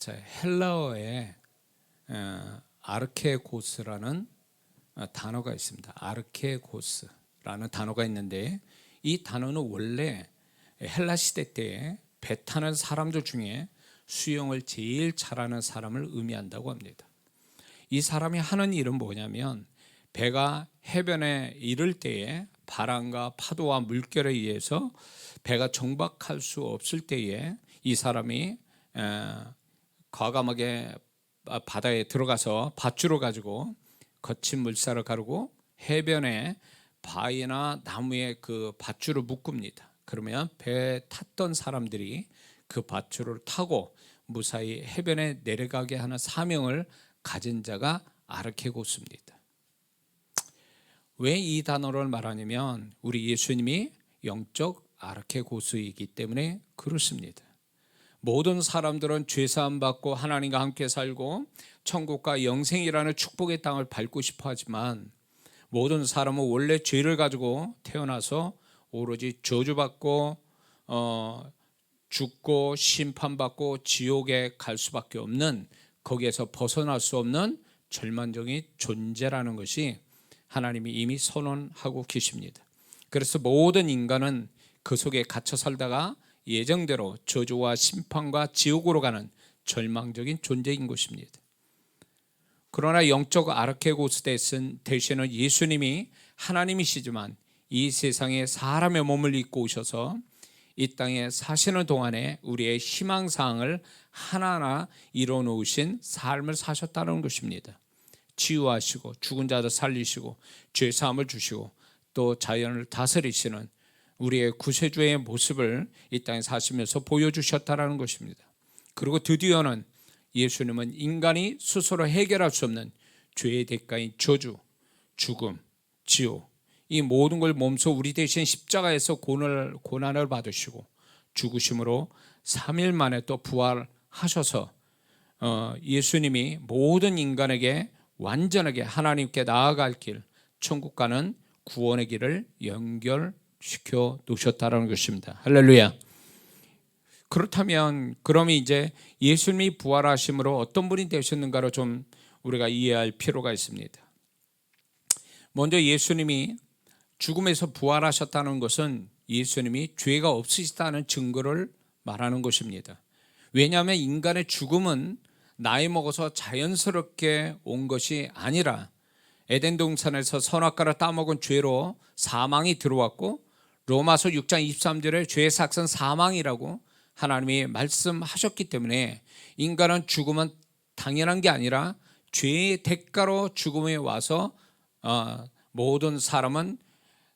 자, 헬라어에 아르케고스라는 단어가 있습니다. 아르케고스라는 단어가 있는데 이 단어는 원래 헬라 시대 때에 배 타는 사람들 중에 수영을 제일 잘하는 사람을 의미한다고 합니다. 이 사람이 하는 일은 뭐냐면 배가 해변에 이를 때에 바람과 파도와 물결에 의해서 배가 정박할 수 없을 때에 이 사람이 과감하게 바다에 들어가서 밧줄을 가지고 거친 물살을 가르고 해변에 바위나 나무에 그 밧줄을 묶습니다. 그러면 배에 탔던 사람들이 그 밧줄을 타고 무사히 해변에 내려가게 하는 사명을 가진 자가 아르케고스입니다. 왜 이 단어를 말하냐면 우리 예수님이 영적 아르케고스이기 때문에 그렇습니다. 모든 사람들은 죄사함 받고 하나님과 함께 살고 천국과 영생이라는 축복의 땅을 밟고 싶어 하지만 모든 사람은 원래 죄를 가지고 태어나서 오로지 저주받고 죽고 심판받고 지옥에 갈 수밖에 없는, 거기에서 벗어날 수 없는 절망적인 존재라는 것이 하나님이 이미 선언하고 계십니다. 그래서 모든 인간은 그 속에 갇혀 살다가 예정대로 저주와 심판과 지옥으로 가는 절망적인 존재인 것입니다. 그러나 영적 아르케고스 대신은 예수님이 하나님이시지만 이 세상에 사람의 몸을 입고 오셔서 이 땅에 사시는 동안에 우리의 희망사항을 하나하나 이루어 놓으신 삶을 사셨다는 것입니다. 치유하시고 죽은 자들 살리시고 죄사함을 주시고 또 자연을 다스리시는 우리의 구세주의 모습을 이 땅에 사시면서 보여주셨다는 것입니다. 그리고 드디어는 예수님은 인간이 스스로 해결할 수 없는 죄의 대가인 저주, 죽음, 지옥, 이 모든 걸 몸소 우리 대신 십자가에서 고난을 받으시고 죽으심으로 3일 만에 또 부활하셔서 예수님이 모든 인간에게 완전하게 하나님께 나아갈 길, 천국 가는 구원의 길을 연결시켜 놓으셨다는 것입니다. 할렐루야. 그렇다면 그럼 이제 예수님이 부활하심으로 어떤 분이 되셨는가를 좀 우리가 이해할 필요가 있습니다. 먼저 예수님이 죽음에서 부활하셨다는 것은 예수님이 죄가 없으시다는 증거를 말하는 것입니다. 왜냐하면 인간의 죽음은 나이 먹어서 자연스럽게 온 것이 아니라 에덴 동산에서 선악과를 따먹은 죄로 사망이 들어왔고 로마서 6장 23절에 죄의 삭은 사망이라고 하나님이 말씀하셨기 때문에 인간은 죽음은 당연한 게 아니라 죄의 대가로 죽음에 와서 모든 사람은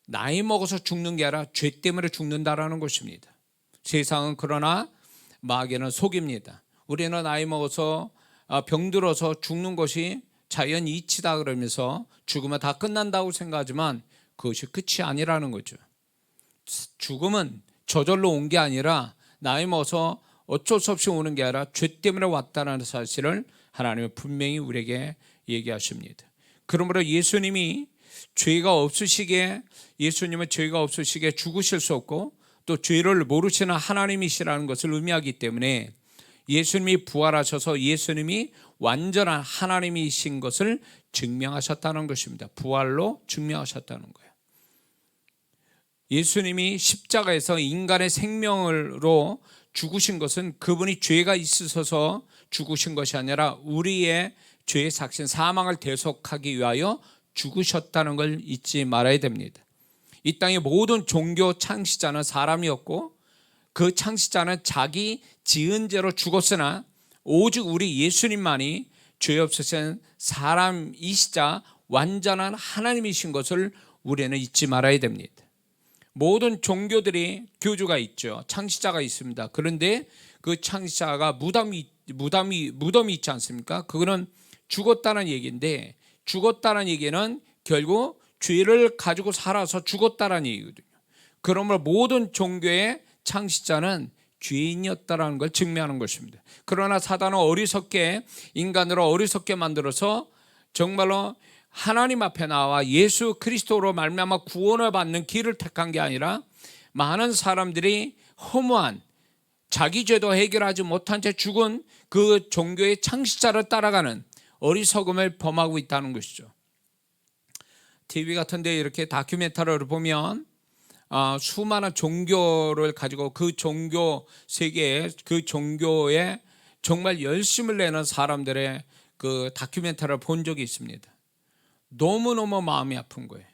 나이 먹어서 죽는 게 아니라 죄 때문에 죽는다라는 것입니다. 세상은 그러나 마귀는 속입니다. 우리는 나이 먹어서 병들어서 죽는 것이 자연 이치다 그러면서 죽으면 다 끝난다고 생각하지만 그것이 끝이 아니라는 거죠. 죽음은 저절로 온 게 아니라 나이 먹어서 어쩔 수 없이 오는 게 아니라 죄 때문에 왔다는 사실을 하나님은 분명히 우리에게 얘기하십니다. 그러므로 예수님은 죄가 없으시기에 죽으실 수 없고 또 죄를 모르시는 하나님이시라는 것을 의미하기 때문에 예수님이 부활하셔서 예수님이 완전한 하나님이신 것을 증명하셨다는 것입니다. 부활로 증명하셨다는 거예요. 예수님이 십자가에서 인간의 생명으로 죽으신 것은 그분이 죄가 있으셔서 죽으신 것이 아니라 우리의 죄의 삭신 사망을 대속하기 위하여 죽으셨다는 걸 잊지 말아야 됩니다. 이 땅의 모든 종교 창시자는 사람이었고 그 창시자는 자기 지은 죄로 죽었으나 오직 우리 예수님만이 죄 없으신 사람이시자 완전한 하나님이신 것을 우리는 잊지 말아야 됩니다. 모든 종교들이 교주가 있죠. 창시자가 있습니다. 그런데 그 창시자가 무덤이 있지 않습니까? 그거는 죽었다는 얘기인데 죽었다는 얘기는 결국 죄를 가지고 살아서 죽었다는 얘기거든요. 그러므로 모든 종교의 창시자는 죄인이었다는 걸 증명하는 것입니다. 그러나 사단은 인간으로 어리석게 만들어서 정말로 하나님 앞에 나와 예수 그리스도로 말미암아 구원을 받는 길을 택한 게 아니라 많은 사람들이 허무한 자기 죄도 해결하지 못한 채 죽은 그 종교의 창시자를 따라가는 어리석음을 범하고 있다는 것이죠. TV 같은 데 이렇게 다큐멘터리를 보면 수많은 종교를 가지고 그 종교 세계에, 그 종교에 정말 열심을 내는 사람들의 그 다큐멘터리를 본 적이 있습니다. 너무너무 마음이 아픈 거예요.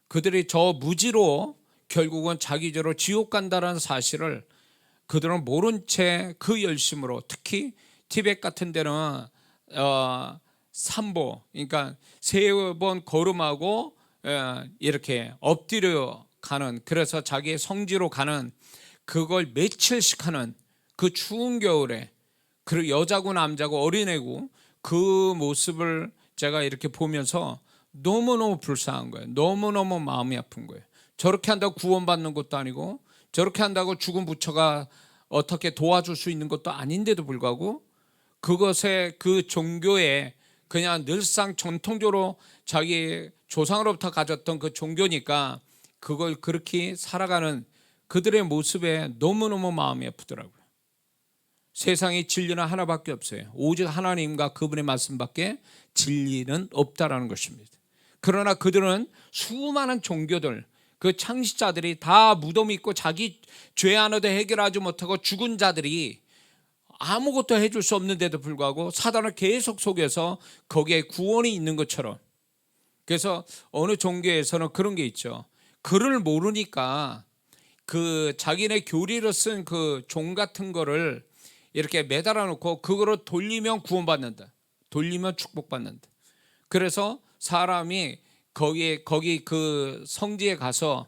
그들이 저 무지로 결국은 자기 죄로 지옥 간다는 사실을 그들은 모른 채 그 열심으로, 특히 티벳 같은 데는 삼보, 그러니까 3번 걸음하고 이렇게 엎드려 가는, 그래서 자기의 성지로 가는, 그걸 며칠씩 하는 그 추운 겨울에, 그리고 여자고 남자고 어린애고, 그 모습을 제가 이렇게 보면서 너무너무 불쌍한 거예요. 너무너무 마음이 아픈 거예요. 저렇게 한다고 구원받는 것도 아니고, 저렇게 한다고 죽은 부처가 어떻게 도와줄 수 있는 것도 아닌데도 불구하고, 그것에, 그 종교에 그냥 늘상 전통적으로 자기 조상으로부터 가졌던 그 종교니까 그걸 그렇게 살아가는 그들의 모습에 너무너무 마음이 아프더라고요. 세상에 진리는 하나밖에 없어요. 오직 하나님과 그분의 말씀밖에 진리는 없다라는 것입니다. 그러나 그들은 수많은 종교들, 그 창시자들이 다 무덤이 있고 자기 죄 하나도 해결하지 못하고 죽은 자들이 아무것도 해줄 수 없는데도 불구하고 사단을 계속 속여서 거기에 구원이 있는 것처럼. 그래서 어느 종교에서는 그런 게 있죠. 글을 모르니까 그 자기네 교리로 쓴 그 종 같은 거를 이렇게 매달아 놓고 그거로 돌리면 구원받는다, 돌리면 축복받는다. 그래서 사람이 거기 그 성지에 가서,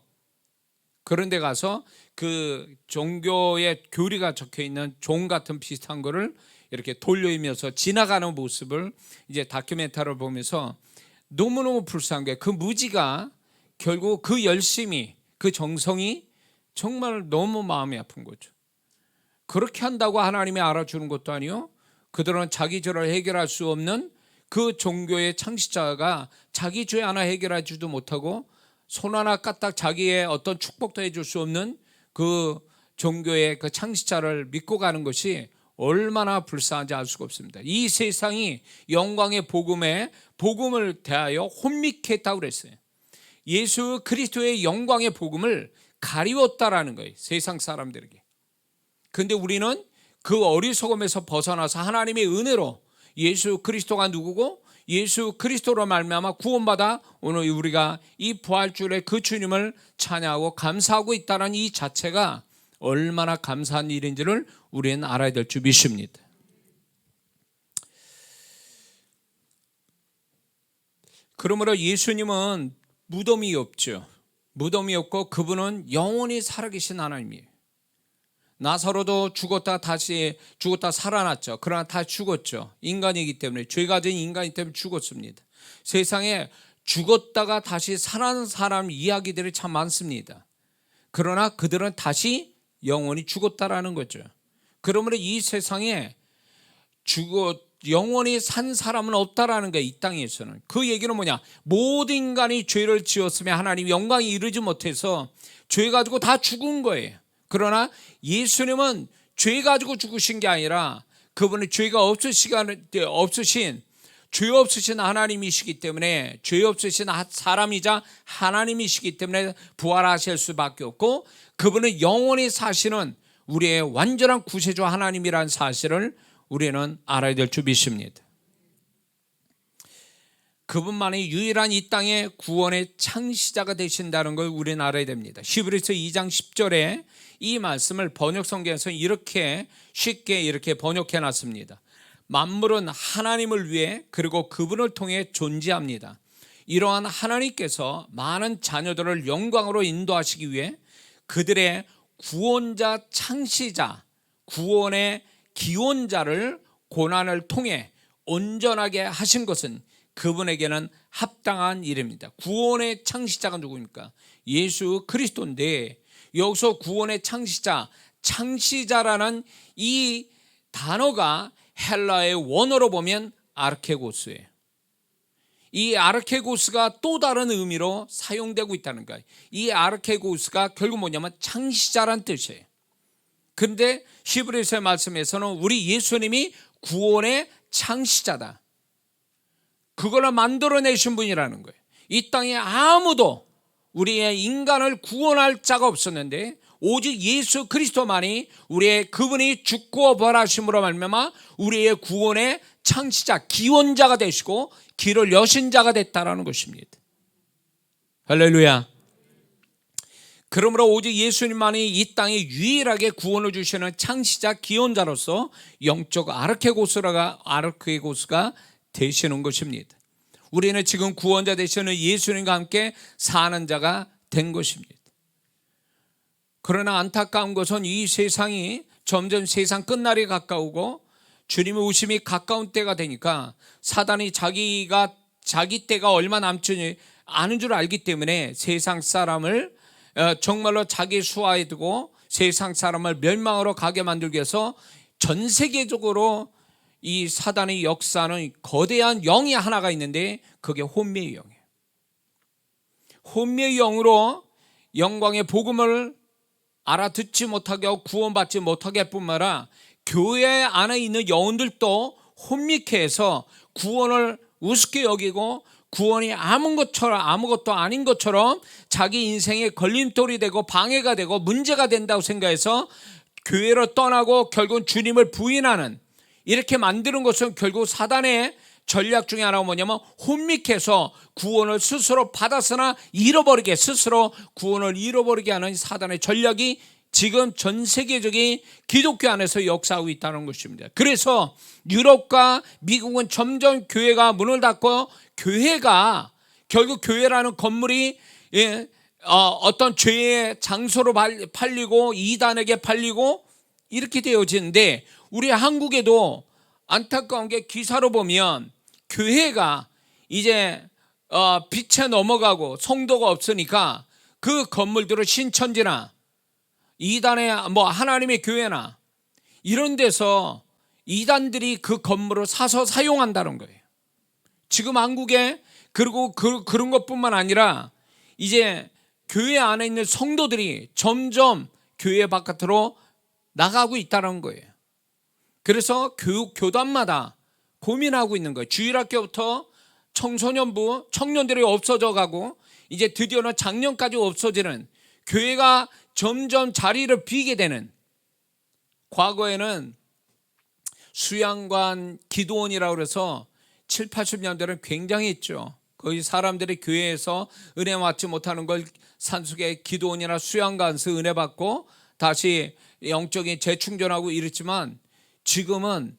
그런 데 가서 그 종교의 교리가 적혀 있는 종 같은 비슷한 거를 이렇게 돌려이면서 지나가는 모습을 이제 다큐멘터리를 보면서 너무너무 불쌍한 게, 그 무지가 결국 그 열심이, 그 정성이 정말 너무 마음이 아픈 거죠. 그렇게 한다고 하나님이 알아주는 것도 아니요, 그들은 자기 죄를 해결할 수 없는 그 종교의 창시자가 자기 죄 하나 해결하지도 못하고 손 하나 까딱 자기의 어떤 축복도 해줄 수 없는 그 종교의 그 창시자를 믿고 가는 것이 얼마나 불쌍한지 알 수가 없습니다. 이 세상이 영광의 복음을 대하여 혼미케 했다고 그랬어요. 예수 그리스도의 영광의 복음을 가리웠다라는 거예요, 세상 사람들에게. 그런데 우리는 그 어리석음에서 벗어나서 하나님의 은혜로 예수 그리스도가 누구고 예수 그리스도로 말미암아 구원받아 오늘 우리가 이 부활주일에 그 주님을 찬양하고 감사하고 있다는 이 자체가 얼마나 감사한 일인지를 우리는 알아야 될 줄 믿습니다. 그러므로 예수님은 무덤이 없죠. 무덤이 없고 그분은 영원히 살아계신 하나님이에요. 나사로도 죽었다 살아났죠. 그러나 다 죽었죠. 인간이기 때문에, 죄가 진 인간이기 때문에 죽었습니다. 세상에 죽었다가 다시 살아난 사람 이야기들이 참 많습니다. 그러나 그들은 다시 영원히 죽었다라는 거죠. 그러므로 이 세상에 영원히 산 사람은 없다라는 거예요, 이 땅에서는. 그 얘기는 뭐냐? 모든 인간이 죄를 지었으며 하나님 영광이 이르지 못해서 죄 가지고 다 죽은 거예요. 그러나 예수님은 죄 가지고 죽으신 게 아니라 그분은 죄가 없으신 죄 없으신 하나님이시기 때문에, 죄 없으신 사람이자 하나님이시기 때문에 부활하실 수밖에 없고, 그분은 영원히 사시는 우리의 완전한 구세주 하나님이라는 사실을 우리는 알아야 될 줄 믿습니다. 그분만이 유일한 이 땅의 구원의 창시자가 되신다는 걸 우리는 알아야 됩니다. 히브리서 2장 10절에 이 말씀을 번역성경에서 이렇게 쉽게 이렇게 번역해 놨습니다. 만물은 하나님을 위해 그리고 그분을 통해 존재합니다. 이러한 하나님께서 많은 자녀들을 영광으로 인도하시기 위해 그들의 구원자 창시자, 구원의 기원자를 고난을 통해 온전하게 하신 것은 그분에게는 합당한 일입니다. 구원의 창시자가 누구입니까? 예수 그리스도인데, 여기서 구원의 창시자라는 이 단어가 헬라의 원어로 보면 아르케고스예요. 이 아르케고스가 또 다른 의미로 사용되고 있다는 거예요. 이 아르케고스가 결국 뭐냐면 창시자란 뜻이에요. 그런데 히브리서의 말씀에서는 우리 예수님이 구원의 창시자다. 그걸 만들어내신 분이라는 거예요. 이 땅에 아무도 우리의 인간을 구원할 자가 없었는데 오직 예수 그리스도만이 우리의 그분이 죽고 부활하심으로 말미암아 우리의 구원의 창시자, 기원자가 되시고 길을 여신 자가 됐다라는 것입니다. 할렐루야. 그러므로 오직 예수님만이 이 땅에 유일하게 구원을 주시는 창시자, 기원자로서 영적 아르케고스가 되시는 것입니다. 우리는 지금 구원자 되시는 예수님과 함께 사는 자가 된 것입니다. 그러나 안타까운 것은 이 세상이 점점 세상 끝날이 가까우고 주님의 오심이 가까운 때가 되니까 사단이 자기 때가 얼마 남지 않은 줄 알기 때문에 세상 사람을 정말로 자기 수하에 두고 세상 사람을 멸망으로 가게 만들기 위해서 전 세계적으로 이 사단의 역사는 거대한 영이 하나가 있는데 그게 혼미의 영이에요. 혼미의 영으로 영광의 복음을 알아듣지 못하게 하고 구원받지 못하게 할 뿐만 아니라 교회 안에 있는 영혼들도 혼미케 해서 구원을 우습게 여기고 구원이 아무것도 아닌 것처럼 자기 인생의 걸림돌이 되고 방해가 되고 문제가 된다고 생각해서 교회로 떠나고 결국은 주님을 부인하는, 이렇게 만드는 것은 결국 사단의 전략 중에 하나가 뭐냐면 혼미케 해서 구원을 스스로 받았으나 잃어버리게, 스스로 구원을 잃어버리게 하는 사단의 전략이 지금 전 세계적인 기독교 안에서 역사하고 있다는 것입니다. 그래서 유럽과 미국은 점점 교회가 문을 닫고 교회가 결국 교회라는 건물이 어떤 죄의 장소로 팔리고 이단에게 팔리고 이렇게 되어지는데, 우리 한국에도 안타까운 게 기사로 보면 교회가 이제 빛에 넘어가고 성도가 없으니까 그 건물들을 신천지나 이단의 하나님의 교회나 이런 데서 이단들이 그 건물을 사서 사용한다는 거예요. 지금 한국에 그리고 그런 것뿐만 아니라 이제 교회 안에 있는 성도들이 점점 교회 바깥으로 나가고 있다는 거예요. 그래서 교단마다 고민하고 있는 거예요. 주일학교부터 청소년부, 청년들이 없어져 가고 이제 드디어는 작년까지 없어지는, 교회가 점점 자리를 비게 되는. 과거에는 수양관, 기도원이라고 해서 7, 80년대는 굉장히 했죠. 거의 사람들이 교회에서 은혜 받지 못하는 걸 산속에 기도원이나 수양관에서 은혜 받고 다시 영적인 재충전하고 이랬지만, 지금은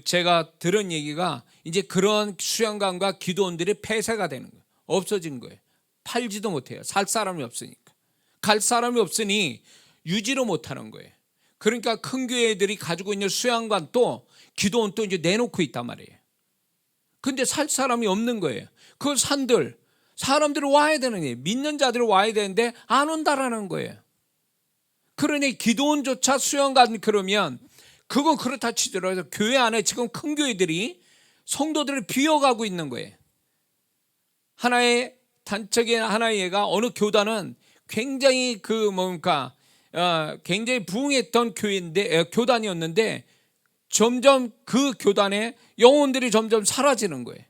제가 들은 얘기가 이제 그런 수양관과 기도원들이 폐쇄가 되는 거예요. 없어진 거예요. 팔지도 못해요. 살 사람이 없으니까. 갈 사람이 없으니 유지를 못하는 거예요. 그러니까 큰 교회들이 가지고 있는 수양관 또 기도원 또 이제 내놓고 있단 말이에요. 근데 살 사람이 없는 거예요. 그 산들 사람들이 와야 되는 거예요. 믿는 자들이 와야 되는데 안 온다라는 거예요. 그러니 기도원조차 수양관, 그러면 그건 그렇다 치더라도 교회 안에 지금 큰 교회들이 성도들을 비워가고 있는 거예요. 하나의 단적인 하나의 예가, 어느 교단은 굉장히 굉장히 부흥했던 교단이었는데 점점 그 교단의 영혼들이 점점 사라지는 거예요.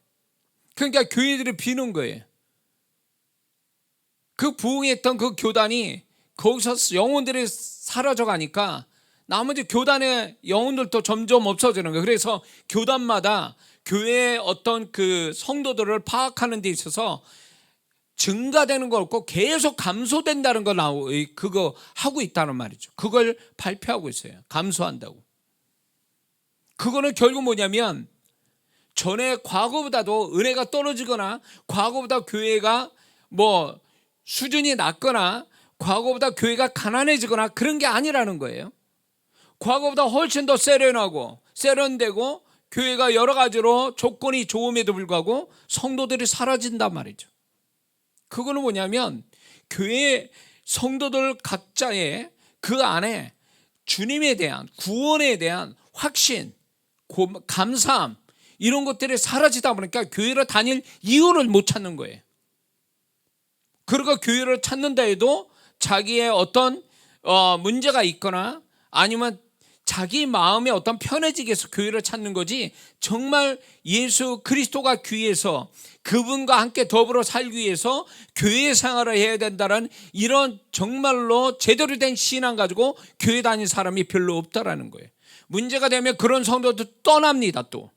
그러니까 교회들이 비는 거예요. 그 부흥했던 그 교단이 거기서 영혼들이 사라져 가니까 나머지 교단의 영혼들도 점점 없어지는 거예요. 그래서 교단마다 교회의 어떤 그 성도들을 파악하는 데 있어서 증가되는 거 없고 계속 감소된다는 거 그거 하고 있다는 말이죠. 그걸 발표하고 있어요. 감소한다고. 그거는 결국 뭐냐면 전에 과거보다도 은혜가 떨어지거나 과거보다 교회가 수준이 낮거나 과거보다 교회가 가난해지거나 그런 게 아니라는 거예요. 과거보다 훨씬 더 세련되고 교회가 여러 가지로 조건이 좋음에도 불구하고 성도들이 사라진단 말이죠. 그거는 뭐냐면 교회 성도들 각자의 그 안에 주님에 대한, 구원에 대한 확신, 감사함, 이런 것들이 사라지다 보니까 교회를 다닐 이유를 못 찾는 거예요. 그러니까 교회를 찾는다 해도 자기의 어떤 문제가 있거나 아니면 자기 마음에 어떤 편해지기 위해서 교회를 찾는 거지, 정말 예수 그리스도가 귀해서 그분과 함께 더불어 살기 위해서 교회 생활을 해야 된다는 이런 정말로 제대로 된 신앙 가지고 교회 다니는 사람이 별로 없다라는 거예요. 문제가 되면 그런 성도도 떠납니다. 또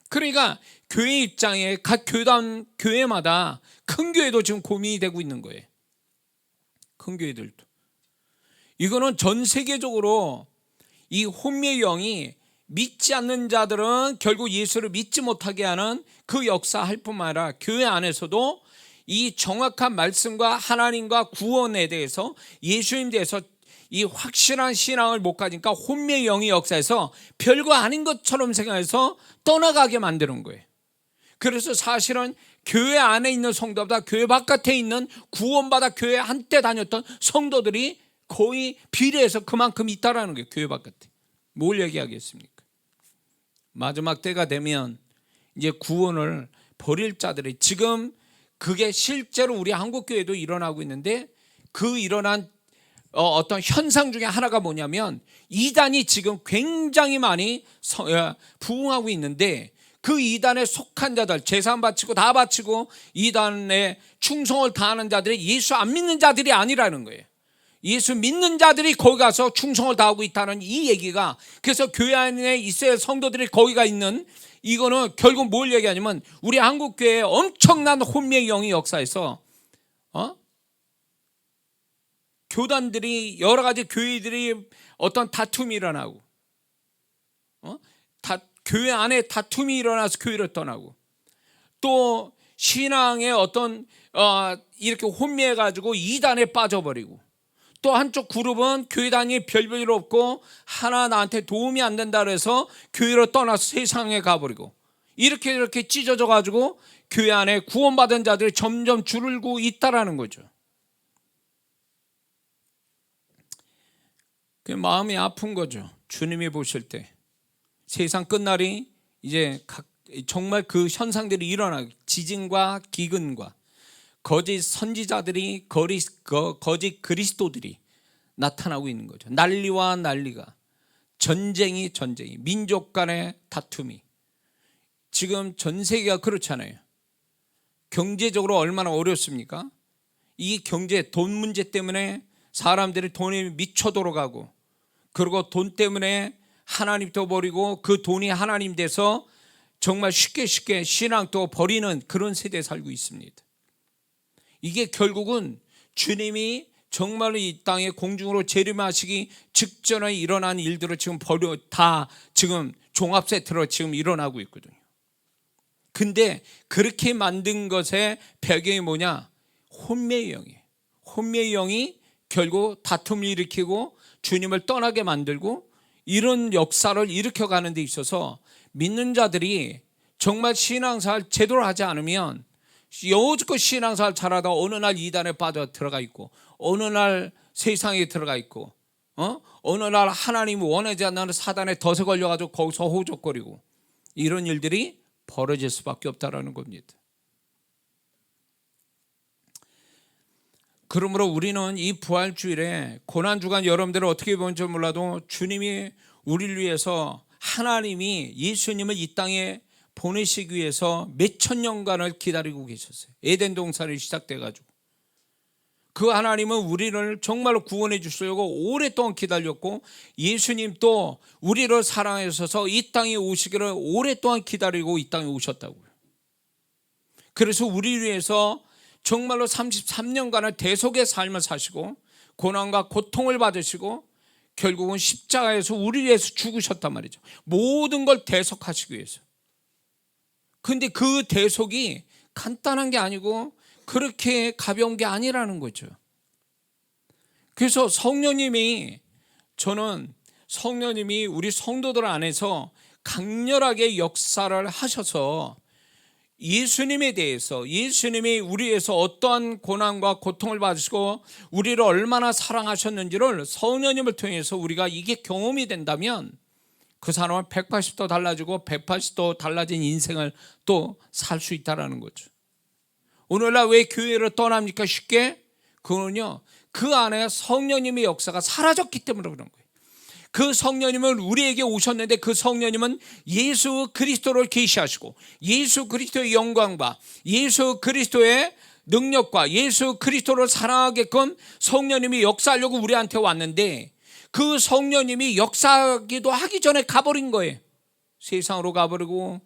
그러니까 교회 입장에 각 교단 교회마다 큰 교회도 지금 고민이 되고 있는 거예요. 큰 교회들도. 이거는 전 세계적으로 이 혼미의 영이 믿지 않는 자들은 결국 예수를 믿지 못하게 하는 그 역사할 뿐만 아니라 교회 안에서도 이 정확한 말씀과 하나님과 구원에 대해서, 예수님에 대해서 이 확실한 신앙을 못 가지니까 혼미의 영이 역사해서 별거 아닌 것처럼 생각해서 떠나가게 만드는 거예요. 그래서 사실은 교회 안에 있는 성도보다 교회 바깥에 있는 구원받아 교회 한때 다녔던 성도들이 거의 비례해서 그만큼 있다라는 거예요. 교회 바깥에. 뭘 얘기하겠습니까? 마지막 때가 되면 이제 구원을 버릴 자들이, 지금 그게 실제로 우리 한국교회도 일어나고 있는데, 그 일어난 어떤 현상 중에 하나가 뭐냐면 이단이 지금 굉장히 많이 부흥하고 있는데, 그 이단에 속한 자들, 재산 바치고 다 바치고 이단에 충성을 다하는 자들이 예수 안 믿는 자들이 아니라는 거예요. 예수 믿는 자들이 거기 가서 충성을 다하고 있다는 이 얘기가, 그래서 교회 안에 있어야 성도들이 거기가 있는, 이거는 결국 뭘 얘기하냐면 우리 한국교회에 엄청난 혼미의 영이 역사에서 교단들이, 여러 가지 교회들이 어떤 다툼이 일어나고, 교회 안에 다툼이 일어나서 교회를 떠나고, 또 신앙의 어떤 이렇게 혼미해가지고 이단에 빠져버리고, 또 한쪽 그룹은 교회 다니기 별별 일 없고 하나 나한테 도움이 안 된다 그래서 교회로 떠나서 세상에 가버리고, 이렇게 찢어져 가지고 교회 안에 구원받은 자들이 점점 줄고 있다라는 거죠. 그 마음이 아픈 거죠. 주님이 보실 때 세상 끝날이 이제 정말 그 현상들이 일어나고, 지진과 기근과 거짓 선지자들이, 거짓 그리스도들이 나타나고 있는 거죠. 난리와 난리가, 전쟁이, 민족 간의 다툼이. 지금 전 세계가 그렇잖아요. 경제적으로 얼마나 어렵습니까? 이 경제, 돈 문제 때문에 사람들이 돈에 미쳐 돌아가고, 그리고 돈 때문에 하나님도 버리고 그 돈이 하나님 돼서 정말 쉽게 신앙도 버리는 그런 세대에 살고 있습니다. 이게 결국은 주님이 정말로 이 땅에 공중으로 재림하시기 직전에 일어난 일들을 지금 다 지금 종합 세트로 지금 일어나고 있거든요. 근데 그렇게 만든 것의 배경이 뭐냐? 혼미의 영이에요. 혼미의 영이 결국 다툼을 일으키고 주님을 떠나게 만들고, 이런 역사를 일으켜가는 데 있어서 믿는 자들이 정말 신앙생활 제대로 하지 않으면 여지껏 신앙생활 잘하다가 어느 날 이단에 빠져 들어가 있고, 어느 날 세상에 들어가 있고, 어느 날 하나님이 원하지 않는 사단에 덫에 걸려가지고 거기서 호적거리고, 이런 일들이 벌어질 수밖에 없다라는 겁니다. 그러므로 우리는 이 부활주일에 고난주간, 여러분들은 어떻게 보는지 몰라도 주님이 우리를 위해서, 하나님이 예수님을 이 땅에 보내시기 위해서 몇천 년간을 기다리고 계셨어요. 에덴 동산이 시작돼가지고 그 하나님은 우리를 정말로 구원해 주시려고 오랫동안 기다렸고, 예수님도 우리를 사랑하셔서 이 땅에 오시기를 오랫동안 기다리고 이 땅에 오셨다고요. 그래서 우리를 위해서 정말로 33년간을 대속의 삶을 사시고 고난과 고통을 받으시고 결국은 십자가에서 우리를 위해서 죽으셨단 말이죠. 모든 걸 대속하시기 위해서. 근데 그 대속이 간단한 게 아니고 그렇게 가벼운 게 아니라는 거죠. 그래서 저는 성령님이 우리 성도들 안에서 강렬하게 역사를 하셔서 예수님에 대해서, 예수님이 우리 위해서 어떠한 고난과 고통을 받으시고 우리를 얼마나 사랑하셨는지를 성령님을 통해서 우리가 이게 경험이 된다면 그 사람은 180도 달라지고 180도 달라진 인생을 또 살 수 있다는 거죠. 오늘날 왜 교회를 떠납니까? 쉽게? 그거는요, 그 안에 성령님의 역사가 사라졌기 때문에 그런 거예요. 그 성령님은 우리에게 오셨는데 그 성령님은 예수 그리스도를 계시하시고 예수 그리스도의 영광과 예수 그리스도의 능력과 예수 그리스도를 사랑하게끔 성령님이 역사하려고 우리한테 왔는데 그 성령님이 역사하기도 하기 전에 가버린 거예요. 세상으로 가버리고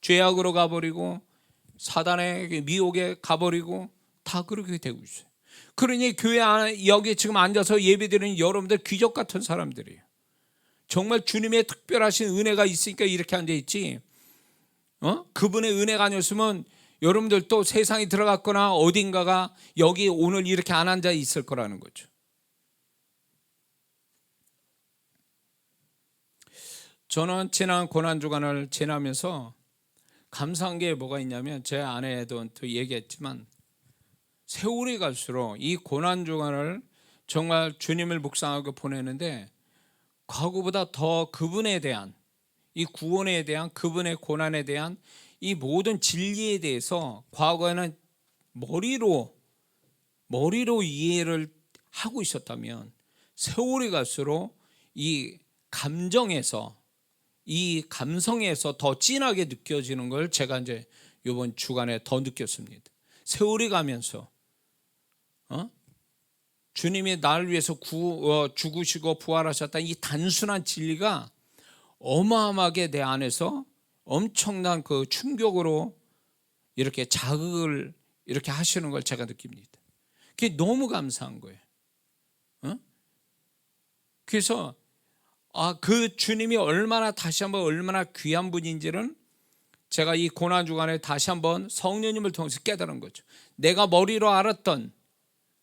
죄악으로 가버리고 사단의 미혹에 가버리고 다 그렇게 되고 있어요. 그러니 교회 안에 여기 지금 앉아서 예배드리는 여러분들 귀족 같은 사람들이에요. 정말 주님의 특별하신 은혜가 있으니까 이렇게 앉아있지, 그분의 은혜가 아니었으면 여러분들 또 세상에 들어갔거나 어딘가가 여기 오늘 이렇게 안 앉아 있을 거라는 거죠. 저는 지난 고난주간을 지나면서 감사한 게 뭐가 있냐면, 제 아내도 또 얘기했지만 세월이 갈수록 이 고난주간을 정말 주님을 묵상하고 보내는데 과거보다 더 그분에 대한, 이 구원에 대한, 그분의 고난에 대한 이 모든 진리에 대해서 과거에는 머리로 이해를 하고 있었다면 세월이 갈수록 이 감정에서, 이 감성에서 더 진하게 느껴지는 걸 제가 이제 이번 주간에 더 느꼈습니다. 세월이 가면서 주님이 나를 위해서 죽으시고 부활하셨다는 이 단순한 진리가 어마어마하게 내 안에서 엄청난 그 충격으로 이렇게 자극을 이렇게 하시는 걸 제가 느낍니다. 그게 너무 감사한 거예요. 그래서 그 주님이 얼마나 다시 한번 얼마나 귀한 분인지는 제가 이 고난주간에 다시 한번 성령님을 통해서 깨달은 거죠. 내가 머리로 알았던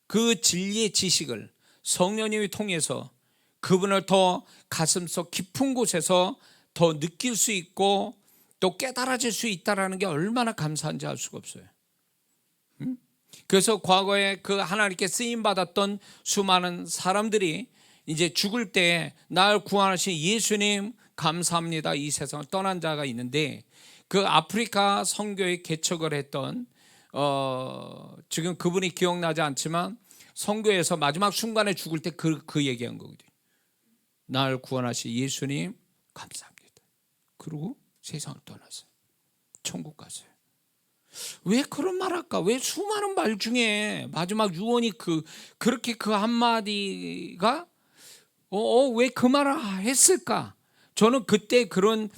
그 진리의 지식을 성령님이 통해서 그분을 더 가슴속 깊은 곳에서 더 느낄 수 있고 또 깨달아질 수 있다는 게 얼마나 감사한지 알 수가 없어요. 그래서 과거에 그 하나님께 쓰임받았던 수많은 사람들이 이제 죽을 때 날 구원하신 예수님 감사합니다, 이 세상을 떠난 자가 있는데, 그 아프리카 선교에 개척을 했던 지금 그분이 기억나지 않지만 선교에서 마지막 순간에 죽을 때 그 얘기한 거거든요. 날 구원하신 예수님 감사합니다. 그리고 세상을 떠났어요. 천국 갔어요. 왜 그런 말 할까? 왜 수많은 말 중에 마지막 유언이 그렇게 그 한마디가 왜 그 말을 했을까? 저는 그때 그런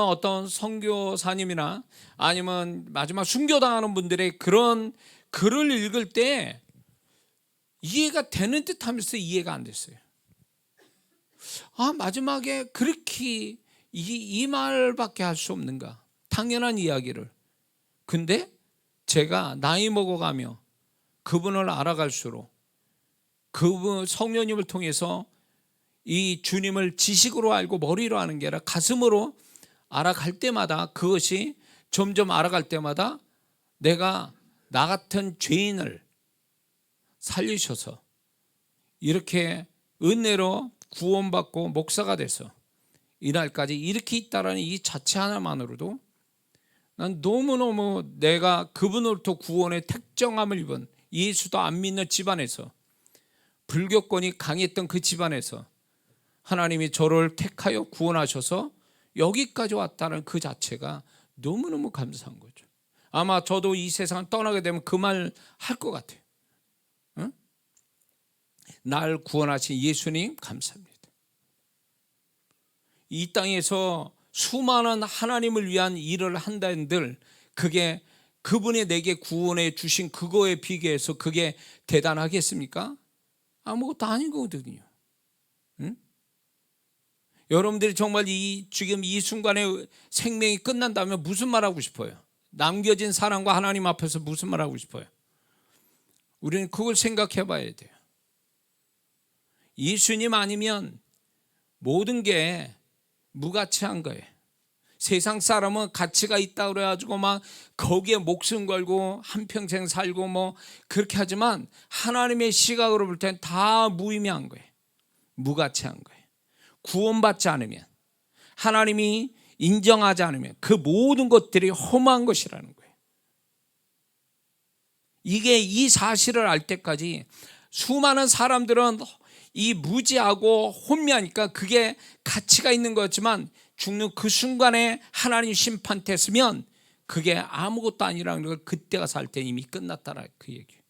어떤 선교사님이나 아니면 마지막 순교당하는 분들의 그런 글을 읽을 때 이해가 되는 듯 하면서 이해가 안 됐어요. 마지막에 그렇게 이 말밖에 할 수 없는가? 당연한 이야기를. 근데 제가 나이 먹어가며 그분을 알아갈수록 그분 성령님을 통해서 이 주님을 지식으로 알고 머리로 아는 게 아니라 가슴으로 알아갈 때마다, 그것이 점점 알아갈 때마다 내가 나 같은 죄인을 살리셔서 이렇게 은혜로 구원받고 목사가 돼서 이날까지 이렇게 있다라는 이 자체 하나만으로도 난 너무너무 내가 그분으로부터 구원의 택정함을 입은, 예수도 안 믿는 집안에서, 불교권이 강했던 그 집안에서 하나님이 저를 택하여 구원하셔서 여기까지 왔다는 그 자체가 너무너무 감사한 거죠. 아마 저도 이 세상을 떠나게 되면 그 말 할 것 같아요. 날 구원하신 예수님 감사합니다. 이 땅에서 수많은 하나님을 위한 일을 한다는들 그게 그분이 내게 구원해 주신 그거에 비교해서 그게 대단하겠습니까? 아무것도 아닌 거거든요. 여러분들이 정말 지금 이 순간에 생명이 끝난다면 무슨 말 하고 싶어요? 남겨진 사랑과 하나님 앞에서 무슨 말 하고 싶어요? 우리는 그걸 생각해 봐야 돼요. 예수님 아니면 모든 게 무가치한 거예요. 세상 사람은 가치가 있다고 그래가지고 막 거기에 목숨 걸고 한평생 살고 뭐 그렇게 하지만 하나님의 시각으로 볼 땐 다 무의미한 거예요. 무가치한 거예요. 구원받지 않으면, 하나님이 인정하지 않으면 그 모든 것들이 험한 것이라는 거예요. 이 사실을 알 때까지 수많은 사람들은 이 무지하고 혼미하니까 그게 가치가 있는 거지만 죽는 그 순간에 하나님 심판됐으면 그게 아무것도 아니라는 걸 그때가 살 때 이미 끝났다라 그 얘기예요.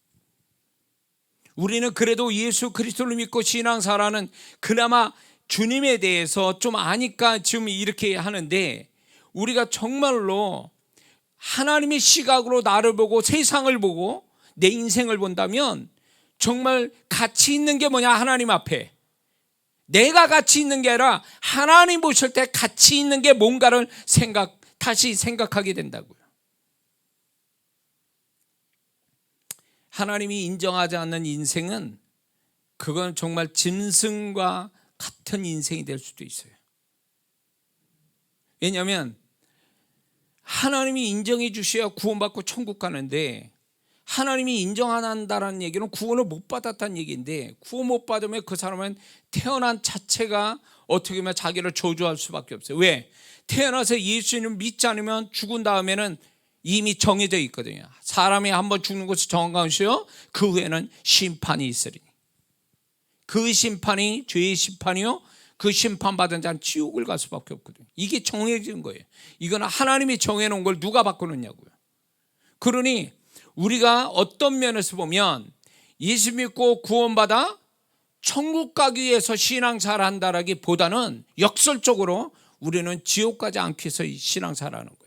우리는 그래도 예수 그리스도를 믿고 신앙생활하는 그나마 주님에 대해서 좀 아니까 지금 이렇게 하는데, 우리가 정말로 하나님의 시각으로 나를 보고 세상을 보고 내 인생을 본다면 정말 가치 있는 게 뭐냐? 하나님 앞에 내가 가치 있는 게 아니라 하나님 보실 때 가치 있는 게 뭔가를 다시 생각하게 된다고요. 하나님이 인정하지 않는 인생은 그건 정말 짐승과 같은 인생이 될 수도 있어요. 왜냐하면 하나님이 인정해 주셔야 구원받고 천국 가는데, 하나님이 인정 안 한다는 얘기는 구원을 못 받았다는 얘기인데, 구원 못 받으면 그 사람은 태어난 자체가 어떻게 보면 자기를 저주할 수밖에 없어요. 왜? 태어나서 예수님을 믿지 않으면 죽은 다음에는 이미 정해져 있거든요. 사람이 한번 죽는 것이 정한 것이요, 그 후에는 심판이 있으리니, 그 심판이 죄의 심판이요, 그 심판받은 자는 지옥을 갈 수밖에 없거든요. 이게 정해진 거예요. 이건 하나님이 정해놓은 걸 누가 바꾸느냐고요. 그러니 우리가 어떤 면에서 보면 예수 믿고 구원받아 천국 가기 위해서 신앙생활 한다라기보다는 역설적으로 우리는 지옥 가지 않기 위해서 신앙생활 하는 거예요.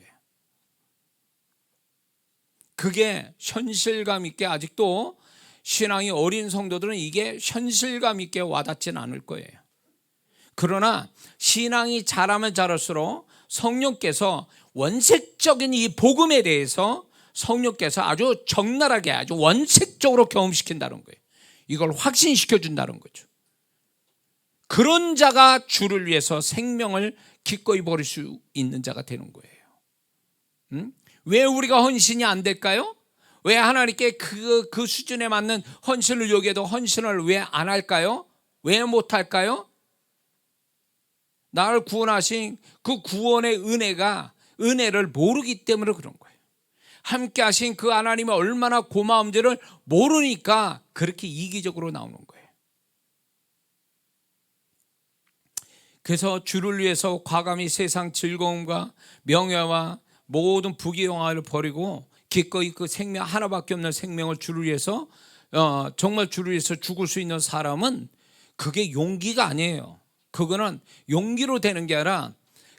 그게 현실감 있게, 아직도 신앙이 어린 성도들은 이게 현실감 있게 와닿지는 않을 거예요. 그러나 신앙이 자라면 자랄수록 성령께서 원색적인 이 복음에 대해서 성령께서 아주 적나라하게, 아주 원색적으로 경험시킨다는 거예요. 이걸 확신시켜 준다는 거죠. 그런 자가 주를 위해서 생명을 기꺼이 버릴 수 있는 자가 되는 거예요. 왜 우리가 헌신이 안 될까요? 왜 하나님께 그 수준에 맞는 헌신을 요구해도 헌신을 왜 안 할까요? 왜 못 할까요? 나를 구원하신 그 구원의 은혜를 모르기 때문에 그런 거예요. 함께 하신 그 하나님이 얼마나 고마운지를 모르니까 그렇게 이기적으로 나오는 거예요. 그래서 주를 위해서 과감히 세상 즐거움과 명예와 모든 부귀영화를 버리고 기꺼이 그 생명 하나밖에 없는 생명을 주를 위해서 정말 주를 위해서 죽을 수 있는 사람은 그게 용기가 아니에요. 그거는 용기로 되는 게 아니라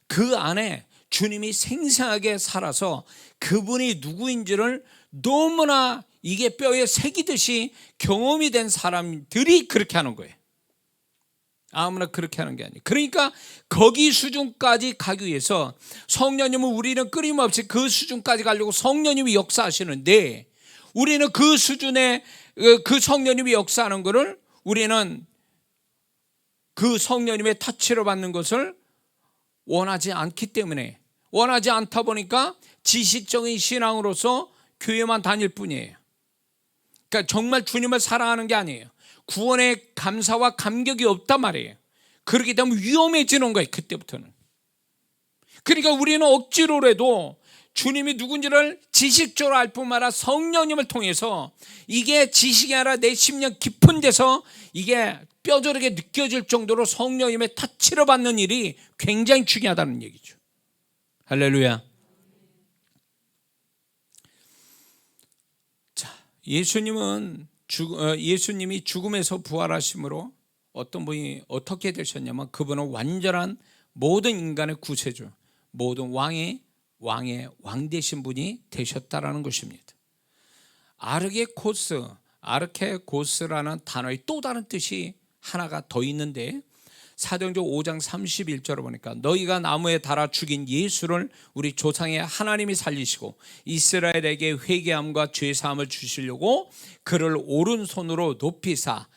그 안에 주님이 생생하게 살아서 그분이 누구인지를 너무나 이게 뼈에 새기듯이 경험이 된 사람들이 그렇게 하는 거예요. 아무나 그렇게 하는 게 아니에요. 그러니까 거기 수준까지 가기 위해서 성령님은, 우리는 끊임없이 그 수준까지 가려고 성령님이 역사하시는데, 우리는 그 수준에 그 성령님이 역사하는 것을 우리는 그 성령님의 터치를 받는 것을 원하지 않기 때문에, 원하지 않다 보니까 지식적인 신앙으로서 교회만 다닐 뿐이에요. 그러니까 정말 주님을 사랑하는 게 아니에요. 구원의 감사와 감격이 없단 말이에요. 그렇게 되면 위험해지는 거예요, 그때부터는. 그러니까 우리는 억지로라도 주님이 누군지를 지식적으로 알 뿐만 아니라 성령님을 통해서, 이게 지식이 아니라 내 심령 깊은 데서 이게 뼈저리게 느껴질 정도로 성령님의 터치를 받는 일이 굉장히 중요하다는 얘기죠. 할렐루야. 자, 예수님이 죽음에서 부활하심으로 어떤 분이 어떻게 되셨냐면, 그분은 완전한 모든 인간의 구세주, 모든 왕의 왕 되신 분이 되셨다라는 것입니다. 아르케고스라는 단어의 또 다른 뜻이 하나가 더 있는데, 사도행전 5장 31절을 보니까 너희가 나무에 달아 죽인 예수를 우리 조상의 하나님이 살리시고 이스라엘에게 회개함과 죄사함을 주시려고 그를 오른손으로 높이사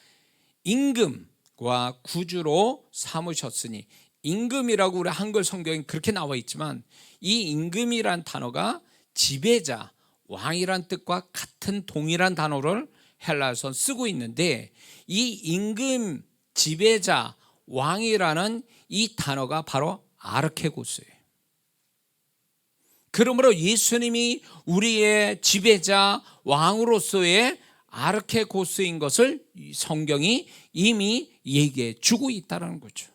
임금과 구주로 삼으셨으니, 임금이라고 우리 한글 성경에 그렇게 나와 있지만 이 임금이란 단어가 지배자, 왕이란 뜻과 같은 동일한 단어를 헬라어에서 쓰고 있는데, 이 임금, 지배자, 왕이라는 이 단어가 바로 아르케고스예요. 그러므로 예수님이 우리의 지배자, 왕으로서의 아르케고스인 것을 성경이 이미 얘기해 주고 있다는 거죠.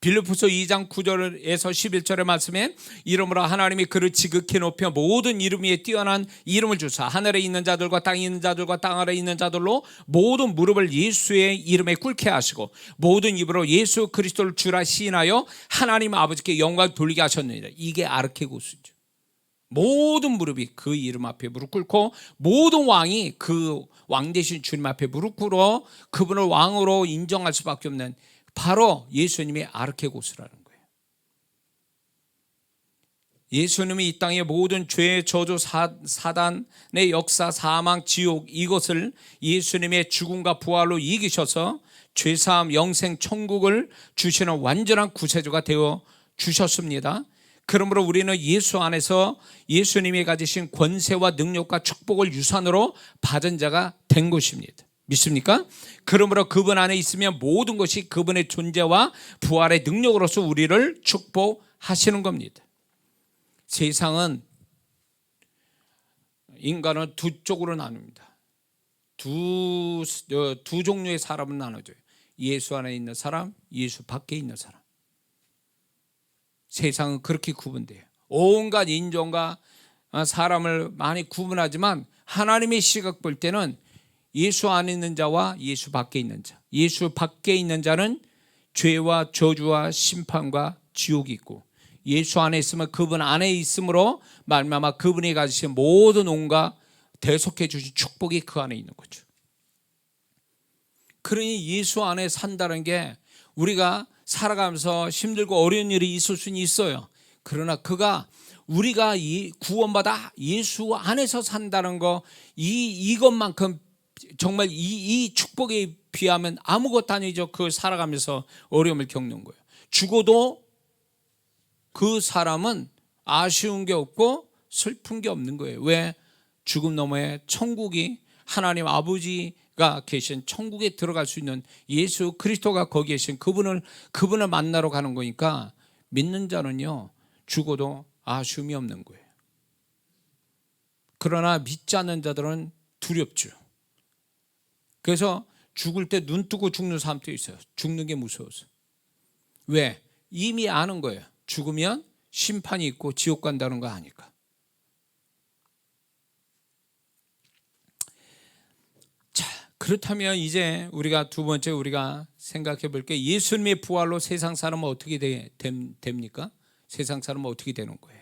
빌립보서 2장 9절에서 11절의 말씀에 이름으로 하나님이 그를 지극히 높여 모든 이름 위에 뛰어난 이름을 주사 하늘에 있는 자들과 땅에 있는 자들과 땅 아래에 있는 자들로 모든 무릎을 예수의 이름에 꿇게 하시고 모든 입으로 예수 그리스도를 주라 시인하여 하나님 아버지께 영광을 돌리게 하셨느니라. 이게 아르케고스죠. 모든 무릎이 그 이름 앞에 무릎 꿇고 모든 왕이 그 왕 대신 주님 앞에 무릎 꿇어 그분을 왕으로 인정할 수밖에 없는 바로 예수님의 아르케고스라는 거예요. 예수님이 이 땅의 모든 죄, 저주, 사단의 역사, 사망, 지옥 이것을 예수님의 죽음과 부활로 이기셔서 죄사함, 영생, 천국을 주시는 완전한 구세주가 되어 주셨습니다. 그러므로 우리는 예수 안에서 예수님이 가지신 권세와 능력과 축복을 유산으로 받은 자가 된 것입니다. 믿습니까? 그러므로 그분 안에 있으면 모든 것이 그분의 존재와 부활의 능력으로서 우리를 축복하시는 겁니다. 세상은 인간은 두 쪽으로 나눕니다. 두 종류의 사람은 나눠져요. 예수 안에 있는 사람, 예수 밖에 있는 사람. 세상은 그렇게 구분돼요. 온갖 인종과 사람을 많이 구분하지만 하나님의 시각 볼 때는 예수 안에 있는 자와 예수 밖에 있는 자. 예수 밖에 있는 자는 죄와 저주와 심판과 지옥이 있고 예수 안에 있으면 그분 안에 있음으로 말미암아 그분이 가지신 모든 온갖 대속해 주신 축복이 그 안에 있는 거죠. 그러니 예수 안에 산다는 게 우리가 살아가면서 힘들고 어려운 일이 있을 수는 있어요. 그러나 그가 우리가 구원받아 예수 안에서 산다는 거 이것만큼 정말 이 축복에 비하면 아무것도 아니죠. 그 살아가면서 어려움을 겪는 거예요. 죽어도 그 사람은 아쉬운 게 없고 슬픈 게 없는 거예요. 왜? 죽음 너머에 천국이 하나님 아버지가 계신 천국에 들어갈 수 있는 예수 그리스도가 거기 계신 그분을 만나러 가는 거니까 믿는 자는요 죽어도 아쉬움이 없는 거예요. 그러나 믿지 않는 자들은 두렵죠. 그래서 죽을 때 눈 뜨고 죽는 사람도 있어요. 죽는 게 무서워서. 왜? 이미 아는 거예요. 죽으면 심판이 있고 지옥 간다는 거 아니까. 자, 그렇다면 이제 우리가 두 번째 우리가 생각해 볼 게 예수님의 부활로 세상 사람은 어떻게 됩니까? 세상 사람은 어떻게 되는 거예요?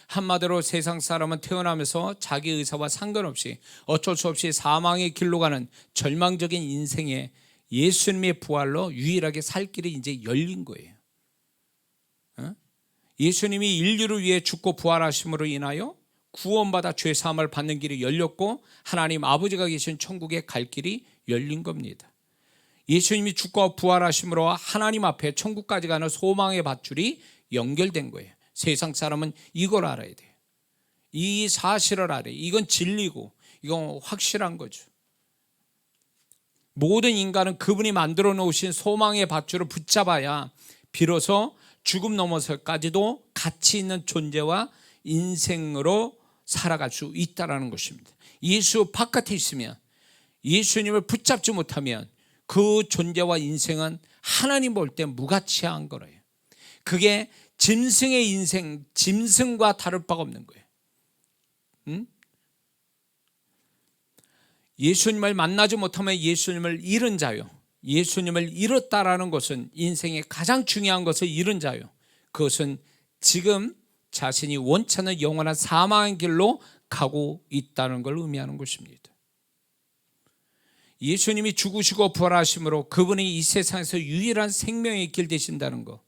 한마디로 세상 사람은 태어나면서 자기 의사와 상관없이 어쩔 수 없이 사망의 길로 가는 절망적인 인생에 예수님의 부활로 유일하게 살 길이 이제 열린 거예요. 예수님이 인류를 위해 죽고 부활하심으로 인하여 구원받아 죄사함을 받는 길이 열렸고 하나님 아버지가 계신 천국에 갈 길이 열린 겁니다. 예수님이 죽고 부활하심으로 하나님 앞에 천국까지 가는 소망의 밧줄이 연결된 거예요. 세상 사람은 이걸 알아야 돼요. 이 사실을 알아요. 이건 진리고 이건 확실한 거죠. 모든 인간은 그분이 만들어 놓으신 소망의 밧줄을 붙잡아야 비로소 죽음 넘어서까지도 가치 있는 존재와 인생으로 살아갈 수 있다는 것입니다. 예수 바깥에 있으면 예수님을 붙잡지 못하면 그 존재와 인생은 하나님 볼 때 무가치한 거래요. 그게 짐승의 인생, 짐승과 다를 바가 없는 거예요. 예수님을 만나지 못하면 예수님을 잃은 자요. 예수님을 잃었다라는 것은 인생의 가장 중요한 것을 잃은 자요. 그것은 지금 자신이 원치 않는 영원한 사망의 길로 가고 있다는 걸 의미하는 것입니다. 예수님이 죽으시고 부활하심으로 그분이 이 세상에서 유일한 생명의 길 되신다는 것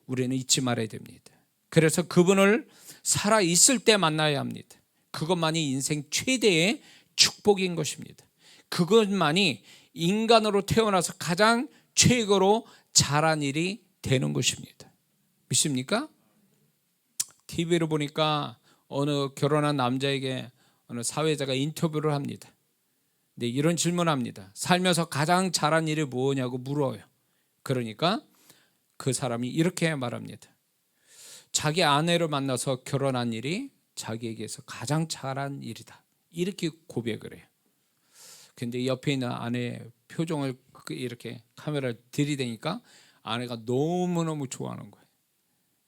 우리는 잊지 말아야 됩니다. 그래서 그분을 살아있을 때 만나야 합니다. 그것만이 인생 최대의 축복인 것입니다. 그것만이 인간으로 태어나서 가장 최고로 잘한 일이 되는 것입니다. 믿습니까? TV를 보니까 어느 결혼한 남자에게 어느 사회자가 인터뷰를 합니다. 근데 이런 질문합니다. 살면서 가장 잘한 일이 뭐냐고 물어요. 그러니까 그 사람이 이렇게 말합니다. 자기 아내를 만나서 결혼한 일이 자기에게서 가장 잘한 일이다. 이렇게 고백을 해요. 근데 옆에 있는 아내 표정을 이렇게 카메라를 들이대니까 아내가 너무너무 좋아하는 거예요.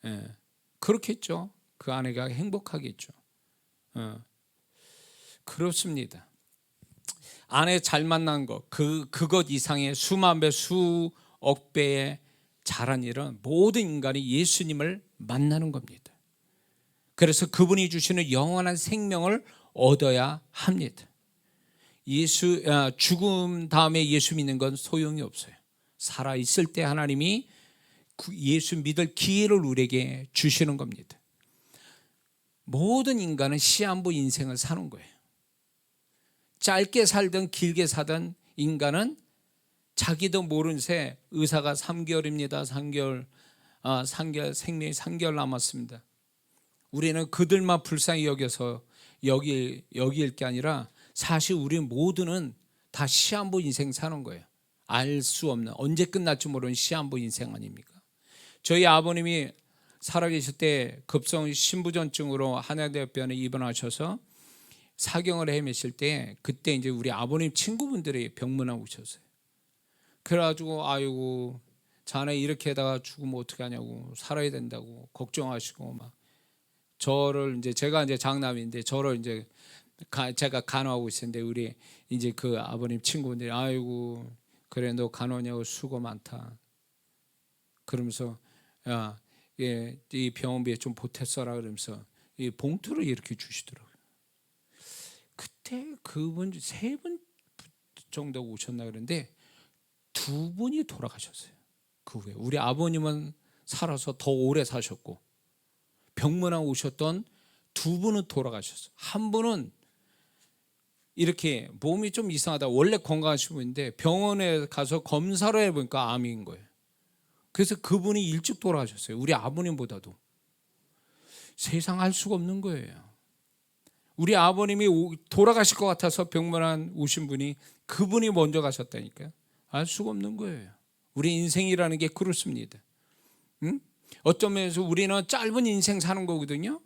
예. 그렇겠죠. 그 아내가 행복하겠죠. 그렇습니다. 아내 잘 만난 것, 그것 이상의 수만 배, 수억 배의 잘한 일은 모든 인간이 예수님을 만나는 겁니다. 그래서 그분이 주시는 영원한 생명을 얻어야 합니다. 죽음 다음에 예수 믿는 건 소용이 없어요. 살아 있을 때 하나님이 예수 믿을 기회를 우리에게 주시는 겁니다. 모든 인간은 시한부 인생을 사는 거예요. 짧게 살든 길게 살든 인간은 자기도 모른 새 의사가 3개월입니다. 3개월 생명이 3개월 남았습니다. 우리는 그들만 불쌍히 여겨서 여길 게 아니라 사실 우리 모두는 다 시한부 인생 사는 거예요. 알 수 없는, 언제 끝날지 모르는 시한부 인생 아닙니까? 저희 아버님이 살아계실 때 급성 신부전증으로 한양대병원에 입원하셔서 사경을 헤매실 때 그때 이제 우리 아버님 친구분들이 병문안 오셨어요. 그래가지고 아이고 자네 이렇게다가 죽으면 어떻게 하냐고, 살아야 된다고 걱정하시고 막 저를 이제 제가 이제 장남인데 저를 이제 제가 간호하고 있었는데 우리 이제 그 아버님 친구분들이 아이고 그래 너 간호냐고 수고 많다 그러면서 야, 이 병원비에 좀 보탰어라 그러면서 이 봉투를 이렇게 주시더라고요. 그때 그분 3분 정도 오셨나 그런데 2분이 돌아가셨어요. 그 후에 우리 아버님은 살아서 더 오래 사셨고 병문안 오셨던 2분은 돌아가셨어요. 한 분은 이렇게 몸이 좀 이상하다. 원래 건강하신 분인데 병원에 가서 검사를 해보니까 암인 거예요. 그래서 그분이 일찍 돌아가셨어요. 우리 아버님보다도. 세상 알 수가 없는 거예요. 우리 아버님이 돌아가실 것 같아서 병문안 오신 분이 그분이 먼저 가셨다니까요. 알 수가 없는 거예요. 우리 인생이라는 게 그렇습니다. 응? 어떤 면에서 우리는 짧은 인생 사는 거거든요.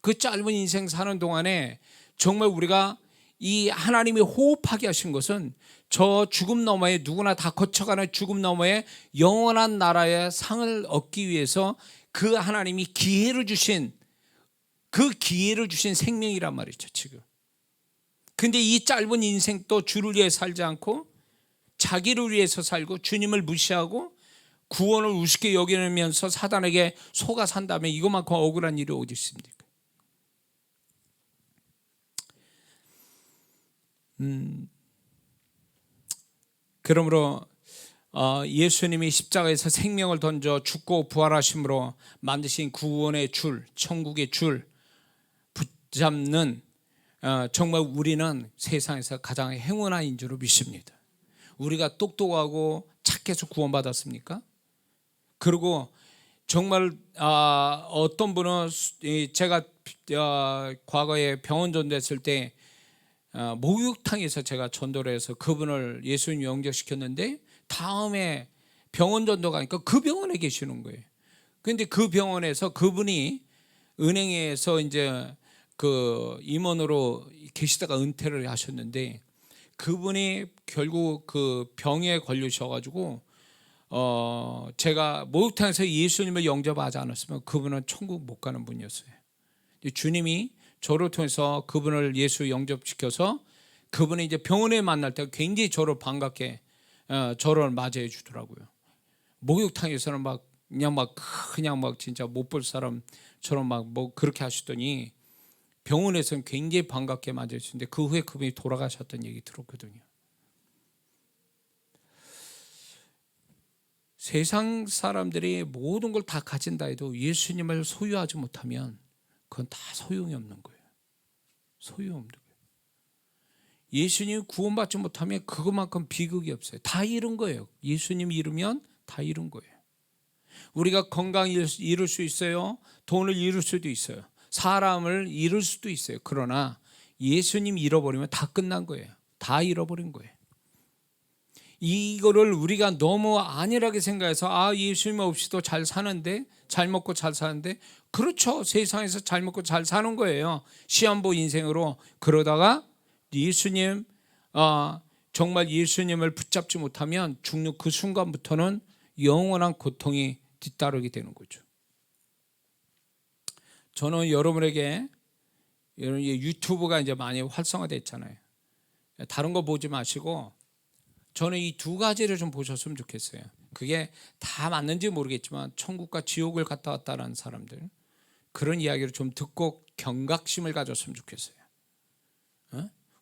그 짧은 인생 사는 동안에 정말 우리가 이 하나님이 호흡하게 하신 것은 저 죽음 너머에 누구나 다 거쳐가는 죽음 너머에 영원한 나라의 상을 얻기 위해서 그 하나님이 기회를 주신 생명이란 말이죠 지금. 근데 이 짧은 인생 또 주를 위해 살지 않고 자기를 위해서 살고 주님을 무시하고 구원을 우습게 여기면서 사단에게 속아 산다면 이것만큼 억울한 일이 어디 있습니까? 그러므로 예수님이 십자가에서 생명을 던져 죽고 부활하심으로 만드신 구원의 줄, 천국의 줄 붙잡는 정말 우리는 세상에서 가장 행운한 인주로 믿습니다. 우리가 똑똑하고 착해서 구원받았습니까? 그리고 정말 어떤 분은 제가 과거에 병원 전도했을 때 목욕탕에서 제가 전도를 해서 그분을 예수님 영접시켰는데 다음에 병원 전도 가니까 그 병원에 계시는 거예요. 그런데 그 병원에서 그분이 은행에서 이제 그 임원으로 계시다가 은퇴를 하셨는데 그분이 결국 그 병에 걸리셔가지고 제가 목욕탕에서 예수님을 영접하지 않았으면 그분은 천국 못 가는 분이었어요. 주님이 저를 통해서 그분을 예수 영접시켜서 그분이 이제 병원에 만날 때 굉장히 저를 반갑게 저를 맞이해 주더라고요. 목욕탕에서는 그냥 막 진짜 못 볼 사람처럼 막 뭐 그렇게 하시더니 병원에서는 굉장히 반갑게 맞이해 주는데 그 후에 그분이 돌아가셨던 얘기 들었거든요. 세상 사람들이 모든 걸 다 가진다 해도 예수님을 소유하지 못하면 그건 다 소용이 없는 거예요. 소용없는 거예요. 예수님 구원받지 못하면 그것만큼 비극이 없어요. 다 잃은 거예요. 예수님 잃으면 다 잃은 거예요. 우리가 건강 잃을 수 있어요. 돈을 잃을 수도 있어요. 사람을 잃을 수도 있어요. 그러나 예수님 잃어버리면 다 끝난 거예요. 다 잃어버린 거예요. 이거를 우리가 너무 안일하게 생각해서 예수님 없이도 잘 사는데, 잘 먹고 잘 사는데, 그렇죠. 세상에서 잘 먹고 잘 사는 거예요. 시한부 인생으로. 그러다가 예수님 정말 예수님을 붙잡지 못하면 죽는 그 순간부터는 영원한 고통이 뒤따르게 되는 거죠. 저는 여러분에게 유튜브가 이제 많이 활성화됐잖아요. 다른 거 보지 마시고 저는 이 두 가지를 좀 보셨으면 좋겠어요. 그게 다 맞는지 모르겠지만 천국과 지옥을 갔다 왔다는 사람들, 그런 이야기를 좀 듣고 경각심을 가졌으면 좋겠어요.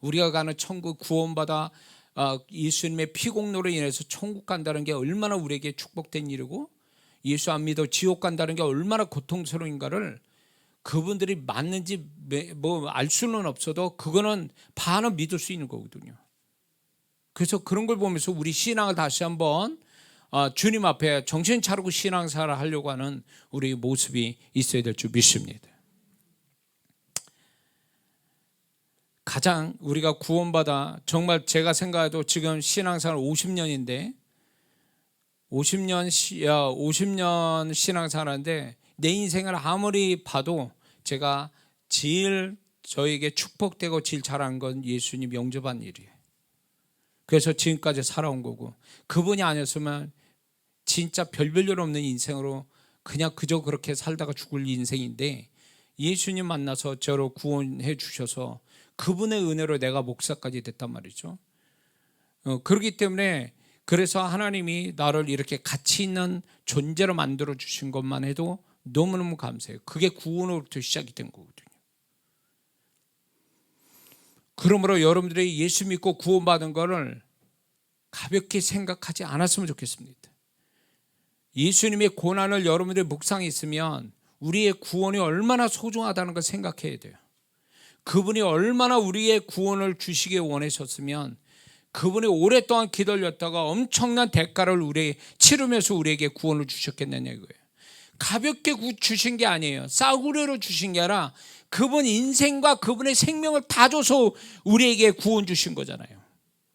우리가 가는 천국, 구원받아 예수님의 피공로로 인해서 천국 간다는 게 얼마나 우리에게 축복된 일이고, 예수 안 믿어 지옥 간다는 게 얼마나 고통스러운가를 그분들이 맞는지 뭐 알 수는 없어도 그거는 반은 믿을 수 있는 거거든요. 그래서 그런 걸 보면서 우리 신앙을 다시 한번 주님 앞에 정신 차리고 신앙생활을 하려고 하는 우리 모습이 있어야 될 줄 믿습니다. 가장 우리가 구원받아, 정말 제가 생각해도 지금 신앙생활 50년인데 50년 신앙생활하는데 내 인생을 아무리 봐도 제가 제일 저에게 축복되고 제일 잘한 건 예수님 영접한 일이에요. 그래서 지금까지 살아온 거고, 그분이 아니었으면 진짜 별별 없는 인생으로 그냥 그저 그렇게 살다가 죽을 인생인데, 예수님 만나서 저를 구원해 주셔서 그분의 은혜로 내가 목사까지 됐단 말이죠. 그렇기 때문에 그래서 하나님이 나를 이렇게 가치 있는 존재로 만들어 주신 것만 해도 너무너무 감사해요. 그게 구원으로부터 시작이 된 거거든요. 그러므로 여러분들이 예수 믿고 구원받은 것을 가볍게 생각하지 않았으면 좋겠습니다. 예수님의 고난을 여러분들이 묵상했으면 우리의 구원이 얼마나 소중하다는 걸 생각해야 돼요. 그분이 얼마나 우리의 구원을 주시기 원하셨으면 그분이 오랫동안 기다렸다가 엄청난 대가를 치르면서 우리에게 구원을 주셨겠느냐 이거예요. 가볍게 주신 게 아니에요. 싸구려로 주신 게 아니라 그분 인생과 그분의 생명을 다 줘서 우리에게 구원 주신 거잖아요.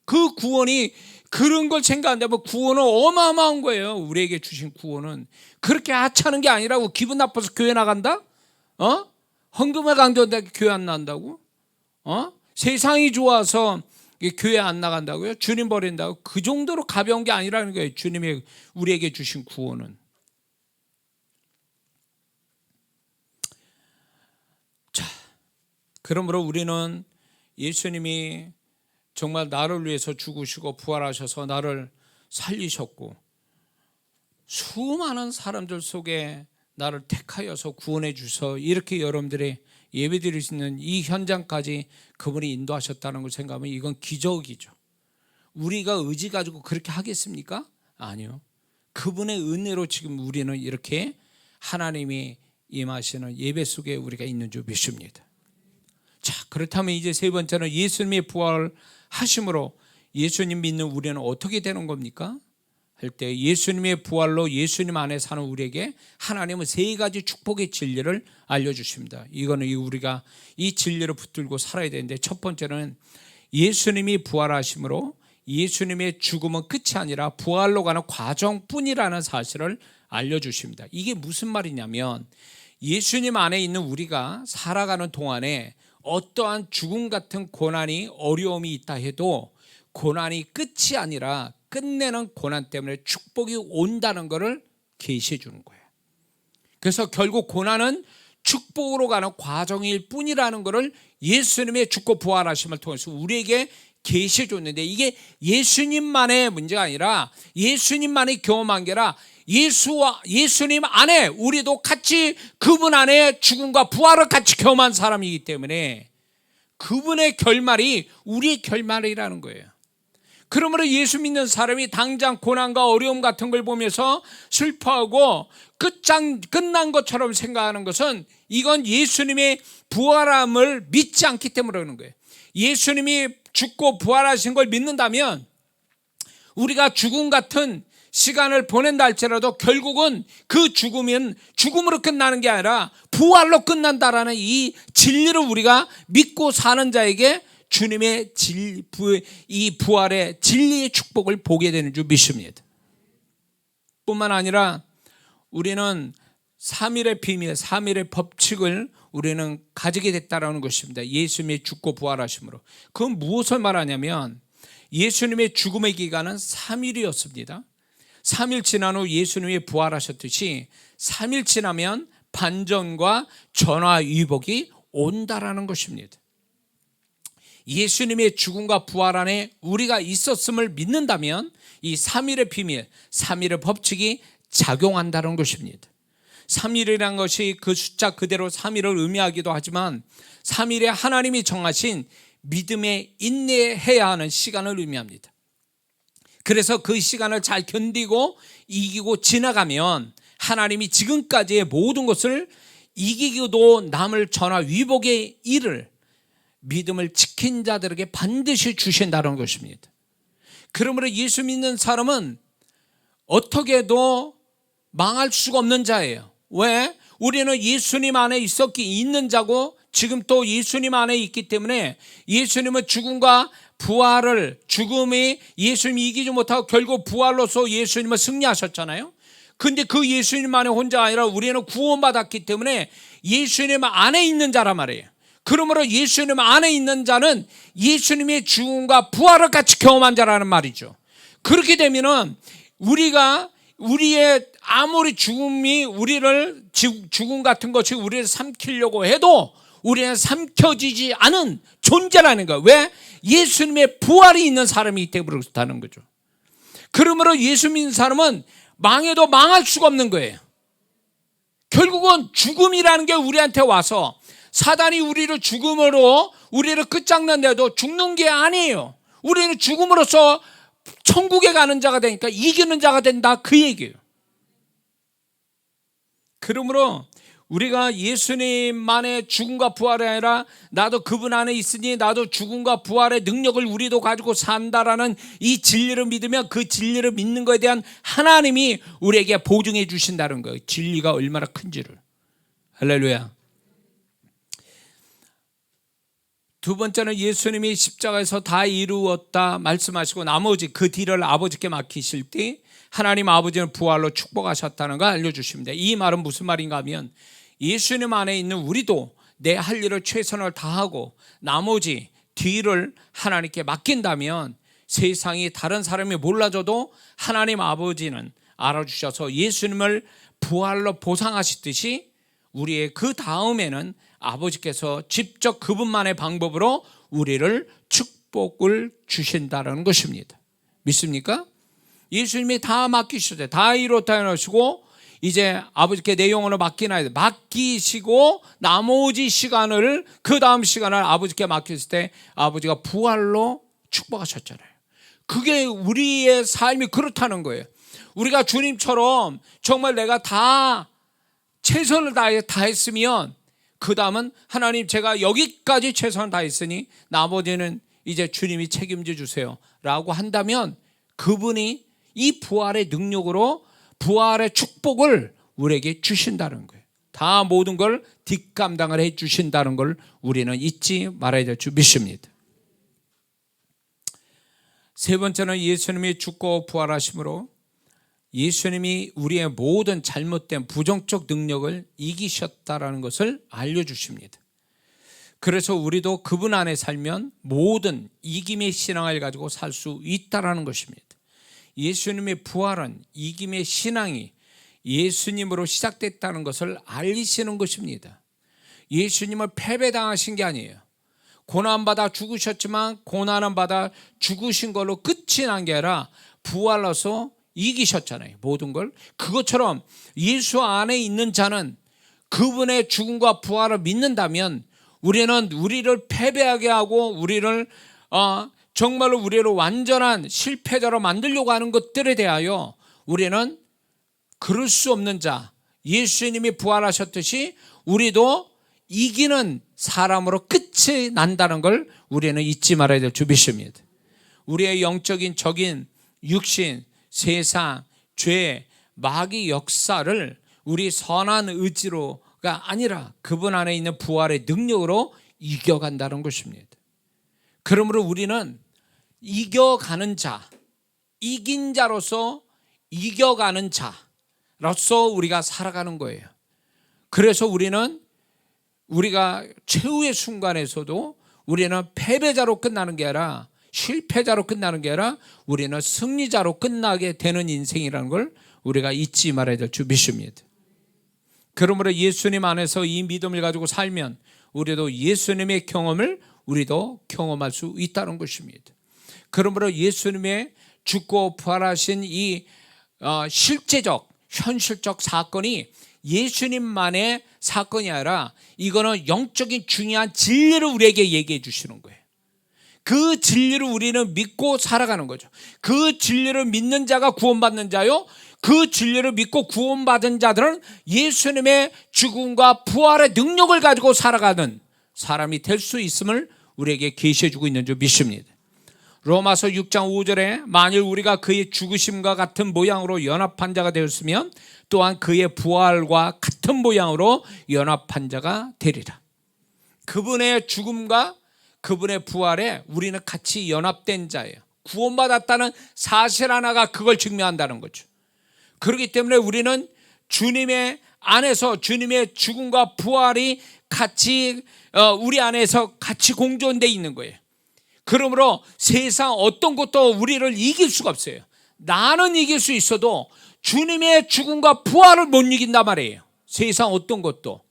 그 구원이 그런 걸 생각한다면 구원은 어마어마한 거예요. 우리에게 주신 구원은 그렇게 하찮은 게 아니라고. 기분 나빠서 교회 나간다? 헌금을 강조한다고 교회 안 나간다고? 세상이 좋아서 교회 안 나간다고요? 주님 버린다고? 그 정도로 가벼운 게 아니라는 거예요. 주님이 우리에게 주신 구원은. 자, 그러므로 우리는 예수님이 정말 나를 위해서 죽으시고 부활하셔서 나를 살리셨고 수많은 사람들 속에 나를 택하여서 구원해 주셔서 이렇게 여러분들이 예배드릴 수 있는 이 현장까지 그분이 인도하셨다는 걸 생각하면 이건 기적이죠. 우리가 의지 가지고 그렇게 하겠습니까? 아니요. 그분의 은혜로 지금 우리는 이렇게 하나님이 임하시는 예배 속에 우리가 있는 줄 믿습니다. 자, 그렇다면 이제 세 번째는 예수님의 부활하심으로 예수님 믿는 우리는 어떻게 되는 겁니까? 할 때 예수님의 부활로 예수님 안에 사는 우리에게 하나님은 세 가지 축복의 진리를 알려주십니다. 이거는 우리가 이 진리를 붙들고 살아야 되는데, 첫 번째는 예수님이 부활하심으로 예수님의 죽음은 끝이 아니라 부활로 가는 과정뿐이라는 사실을 알려주십니다. 이게 무슨 말이냐면 예수님 안에 있는 우리가 살아가는 동안에 어떠한 죽음 같은 고난이 어려움이 있다 해도 고난이 끝이 아니라 끝내는 고난 때문에 축복이 온다는 것을 계시해 주는 거예요. 그래서 결국 고난은 축복으로 가는 과정일 뿐이라는 것을 예수님의 죽고 부활하심을 통해서 우리에게 계시해 줬는데, 이게 예수님만의 문제가 아니라 예수님만이 경험한 게 아니라 예수님 안에 우리도 같이 그분 안에 죽음과 부활을 같이 경험한 사람이기 때문에 그분의 결말이 우리의 결말이라는 거예요. 그러므로 예수 믿는 사람이 당장 고난과 어려움 같은 걸 보면서 슬퍼하고 끝난 것처럼 생각하는 것은 이건 예수님의 부활함을 믿지 않기 때문에 그러는 거예요. 예수님이 죽고 부활하신 걸 믿는다면 우리가 죽음 같은 시간을 보낸다 할지라도 결국은 그 죽음은 죽음으로 끝나는 게 아니라 부활로 끝난다라는 이 진리를 우리가 믿고 사는 자에게 주님의 이 부활의 진리의 축복을 보게 되는 줄 믿습니다. 뿐만 아니라 우리는 3일의 비밀, 3일의 법칙을 우리는 가지게 됐다라는 것입니다. 예수님의 죽고 부활하심으로. 그건 무엇을 말하냐면 예수님의 죽음의 기간은 3일이었습니다. 3일 지난 후 예수님이 부활하셨듯이 3일 지나면 반전과 전화위복이 온다라는 것입니다. 예수님의 죽음과 부활 안에 우리가 있었음을 믿는다면 이 3일의 비밀, 3일의 법칙이 작용한다는 것입니다. 3일이라는 것이 그 숫자 그대로 3일을 의미하기도 하지만 3일에 하나님이 정하신 믿음에 인내해야 하는 시간을 의미합니다. 그래서 그 시간을 잘 견디고 이기고 지나가면 하나님이 지금까지의 모든 것을 이기기도 남을 전화위복의 일을 믿음을 지킨 자들에게 반드시 주신다는 것입니다. 그러므로 예수 믿는 사람은 어떻게도 망할 수가 없는 자예요. 왜? 우리는 예수님 안에 있는 자고 지금 또 예수님 안에 있기 때문에 예수님은 죽음과 부활을, 죽음이 예수님이 이기지 못하고 결국 부활로서 예수님은 승리하셨잖아요. 근데 그 예수님 안에 혼자 아니라 우리는 구원받았기 때문에 예수님 안에 있는 자란 말이에요. 그러므로 예수님 안에 있는 자는 예수님의 죽음과 부활을 같이 경험한 자라는 말이죠. 그렇게 되면은 우리의 아무리 죽음 같은 것이 우리를 삼키려고 해도 우리는 삼켜지지 않은 존재라는 거예요. 왜? 예수님의 부활이 있는 사람이기 때문에 그렇다는 거죠. 그러므로 예수 믿는 사람은 망해도 망할 수가 없는 거예요. 결국은 죽음이라는 게 우리한테 와서 사단이 우리를 죽음으로 우리를 끝장난데도 죽는 게 아니에요. 우리는 죽음으로써 천국에 가는 자가 되니까 이기는 자가 된다, 그 얘기예요. 그러므로 우리가 예수님만의 죽음과 부활이 아니라 나도 그분 안에 있으니 나도 죽음과 부활의 능력을 우리도 가지고 산다라는 이 진리를 믿으면 그 진리를 믿는 것에 대한 하나님이 우리에게 보증해 주신다는 거예요. 진리가 얼마나 큰지를. 할렐루야. 두 번째는 예수님이 십자가에서 다 이루었다 말씀하시고 나머지 그 뒤를 아버지께 맡기실 때 하나님 아버지는 부활로 축복하셨다는 걸 알려주십니다. 이 말은 무슨 말인가 하면 예수님 안에 있는 우리도 내 할 일을 최선을 다하고 나머지 뒤를 하나님께 맡긴다면 세상이 다른 사람이 몰라줘도 하나님 아버지는 알아주셔서 예수님을 부활로 보상하시듯이 우리의 그 다음에는 아버지께서 직접 그분만의 방법으로 우리를 축복을 주신다는 것입니다. 믿습니까? 예수님이 다 맡기셨어요. 다 이뤘다 해놓으시고 이제 아버지께 내 영혼을 맡기시고 나머지 시간을, 그 다음 시간을 아버지께 맡겼을 때 아버지가 부활로 축복하셨잖아요. 그게 우리의 삶이 그렇다는 거예요. 우리가 주님처럼 정말 내가 다 최선을 다했으면 그 다음은 하나님 제가 여기까지 최선을 다했으니 나머지는 이제 주님이 책임져 주세요 라고 한다면 그분이 이 부활의 능력으로 부활의 축복을 우리에게 주신다는 거예요. 다 모든 걸 뒷감당을 해 주신다는 걸 우리는 잊지 말아야 될 줄 믿습니다. 세 번째는 예수님이 죽고 부활하심으로 예수님이 우리의 모든 잘못된 부정적 능력을 이기셨다라는 것을 알려주십니다. 그래서 우리도 그분 안에 살면 모든 이김의 신앙을 가지고 살 수 있다라는 것입니다. 예수님의 부활은 이김의 신앙이 예수님으로 시작됐다는 것을 알리시는 것입니다. 예수님을 패배당하신 게 아니에요. 고난받아 죽으셨지만 고난은 받아 죽으신 걸로 끝이 난 게 아니라 부활로서 이기셨잖아요. 모든 걸. 그것처럼 예수 안에 있는 자는 그분의 죽음과 부활을 믿는다면 우리는 우리를 패배하게 하고 우리를 정말로 우리를 완전한 실패자로 만들려고 하는 것들에 대하여 우리는 그럴 수 없는 자, 예수님이 부활하셨듯이 우리도 이기는 사람으로 끝이 난다는 걸 우리는 잊지 말아야 될 줄 믿습니다. 우리의 영적인 적인 육신, 세상, 죄, 마귀 역사를 우리 선한 의지로가 아니라 그분 안에 있는 부활의 능력으로 이겨간다는 것입니다. 그러므로 우리는 이겨가는 자, 이긴 자로서 이겨가는 자로서 우리가 살아가는 거예요. 그래서 우리가 최후의 순간에서도 우리는 패배자로 끝나는 게 아니라 실패자로 끝나는 게 아니라 우리는 승리자로 끝나게 되는 인생이라는 걸 우리가 잊지 말아야 될 줄 믿습니다. 그러므로 예수님 안에서 이 믿음을 가지고 살면 우리도 예수님의 경험을 우리도 경험할 수 있다는 것입니다. 그러므로 예수님의 죽고 부활하신 이 실제적 현실적 사건이 예수님만의 사건이 아니라 이거는 영적인 중요한 진리를 우리에게 얘기해 주시는 거예요. 그 진리를 우리는 믿고 살아가는 거죠. 그 진리를 믿는 자가 구원받는 자요, 그 진리를 믿고 구원받은 자들은 예수님의 죽음과 부활의 능력을 가지고 살아가는 사람이 될 수 있음을 우리에게 계시해 주고 있는 줄 믿습니다. 로마서 6장 5절에 만일 우리가 그의 죽으심과 같은 모양으로 연합한 자가 되었으면 또한 그의 부활과 같은 모양으로 연합한 자가 되리라. 그분의 죽음과 그분의 부활에 우리는 같이 연합된 자예요. 구원받았다는 사실 하나가 그걸 증명한다는 거죠. 그렇기 때문에 우리는 주님의 안에서 주님의 죽음과 부활이 같이 우리 안에서 같이 공존되어 있는 거예요. 그러므로 세상 어떤 것도 우리를 이길 수가 없어요. 나는 이길 수 있어도 주님의 죽음과 부활을 못 이긴단 말이에요. 세상 어떤 것도.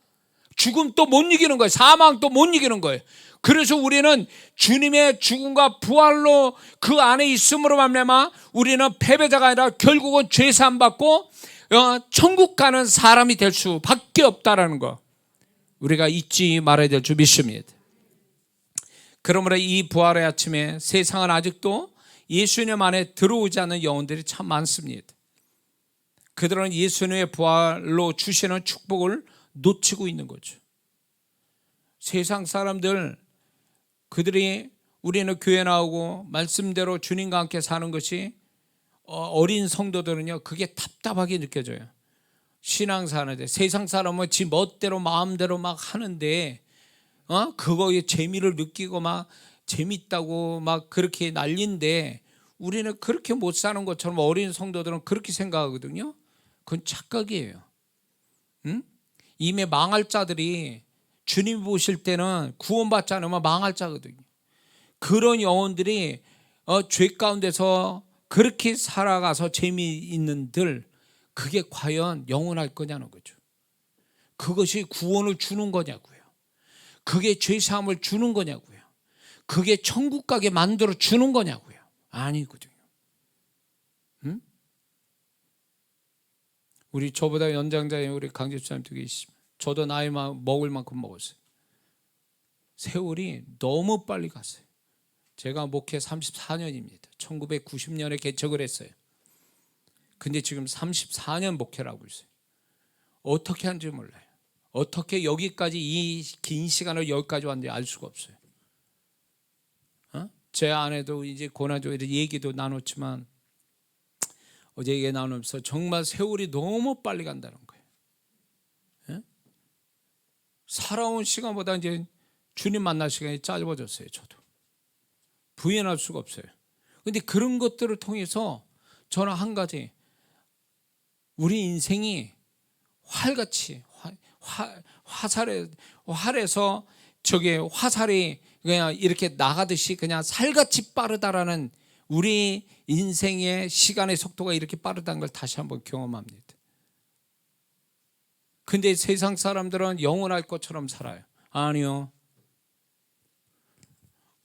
죽음도 못 이기는 거예요. 사망도 못 이기는 거예요. 그래서 우리는 주님의 죽음과 부활로 그 안에 있음으로 말미암아 우리는 패배자가 아니라 결국은 죄 사함 받고 천국 가는 사람이 될 수밖에 없다라는 거 우리가 잊지 말아야 될 줄 믿습니다. 그러므로 이 부활의 아침에 세상은 아직도 예수님 안에 들어오지 않는 영혼들이 참 많습니다. 그들은 예수님의 부활로 주시는 축복을 놓치고 있는 거죠. 세상 사람들 그들이 우리는 교회 나오고 말씀대로 주님과 함께 사는 것이 어린 성도들은요 그게 답답하게 느껴져요. 신앙사는데 세상 사람은 지 멋대로 마음대로 막 하는데 그거에 재미를 느끼고 막 재밌다고 막 그렇게 난리인데 우리는 그렇게 못 사는 것처럼 어린 성도들은 그렇게 생각하거든요. 그건 착각이에요. 이미 망할 자들이 주님 보실 때는 구원받지 않으면 망할 자거든요. 그런 영혼들이 죄 가운데서 그렇게 살아가서 재미있는들 그게 과연 영원할 거냐는 거죠. 그것이 구원을 주는 거냐고요. 그게 죄사함을 주는 거냐고요. 그게 천국 가게 만들어 주는 거냐고요. 아니거든요. 우리 저보다 연장자인 우리 강재 집사님 두 계시지만 저도 나이 먹을 만큼 먹었어요. 세월이 너무 빨리 갔어요. 제가 목회 34년입니다. 1990년에 개척을 했어요. 근데 지금 34년 목회를 하고 있어요. 어떻게 한지 몰라요. 어떻게 여기까지 이 긴 시간을 여기까지 왔는지 알 수가 없어요. 제 아내도 이제 고난주에 얘기도 나눴지만 어제 얘기 나누면서 정말 세월이 너무 빨리 간다는 거예요. 살아온 시간보다 이제 주님 만날 시간이 짧아졌어요. 저도 부인할 수가 없어요. 그런데 그런 것들을 통해서 저는 한 가지 우리 인생이 활같이 활에서 저게 화살이 그냥 이렇게 나가듯이 그냥 살같이 빠르다라는 우리 인생의 시간의 속도가 이렇게 빠르다는 걸 다시 한번 경험합니다. 근데 세상 사람들은 영원할 것처럼 살아요. 아니요.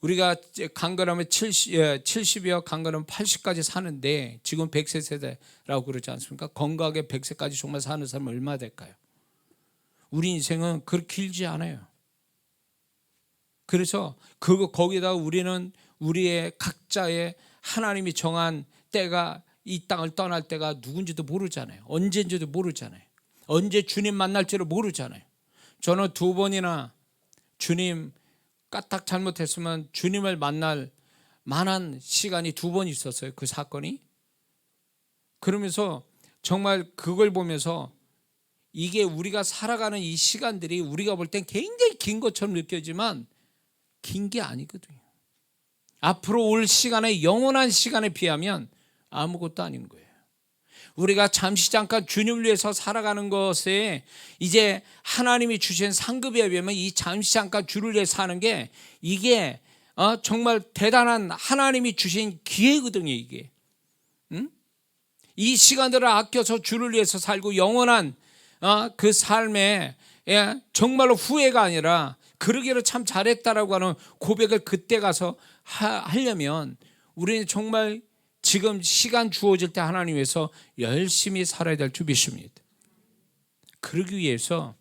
우리가 강건하면 70이요 강건하면 80까지 사는데 지금 100세 세대라고 그러지 않습니까? 건강하게 100세까지 정말 사는 사람은 얼마나 될까요? 우리 인생은 그렇게 길지 않아요. 그래서 거기다 우리는 우리의 각자의 하나님이 정한 때가 이 땅을 떠날 때가 누군지도 모르잖아요. 언제인지도 모르잖아요. 언제 주님 만날지를 모르잖아요. 저는 2번이나 주님 까딱 잘못했으면 주님을 만날 만한 시간이 2번 있었어요. 그 사건이. 그러면서 정말 그걸 보면서 이게 우리가 살아가는 이 시간들이 우리가 볼 땐 굉장히 긴 것처럼 느껴지지만 긴 게 아니거든요. 앞으로 올 시간에 영원한 시간에 비하면 아무것도 아닌 거예요. 우리가 잠시 잠깐 주님을 위해서 살아가는 것에 이제 하나님이 주신 상급에 비하면 이 잠시 잠깐 주를 위해 사는 게 이게 정말 대단한 하나님이 주신 기회거든요, 이게. 응? 이 시간들을 아껴서 주를 위해서 살고 영원한 그 삶에 정말로 후회가 아니라 그러기를 참 잘했다라고 하는 고백을 그때 가서 하려면 우리는 정말 지금 시간 주어질 때 하나님 위해서 열심히 살아야 될 줄 믿습니다. 그러기 위해서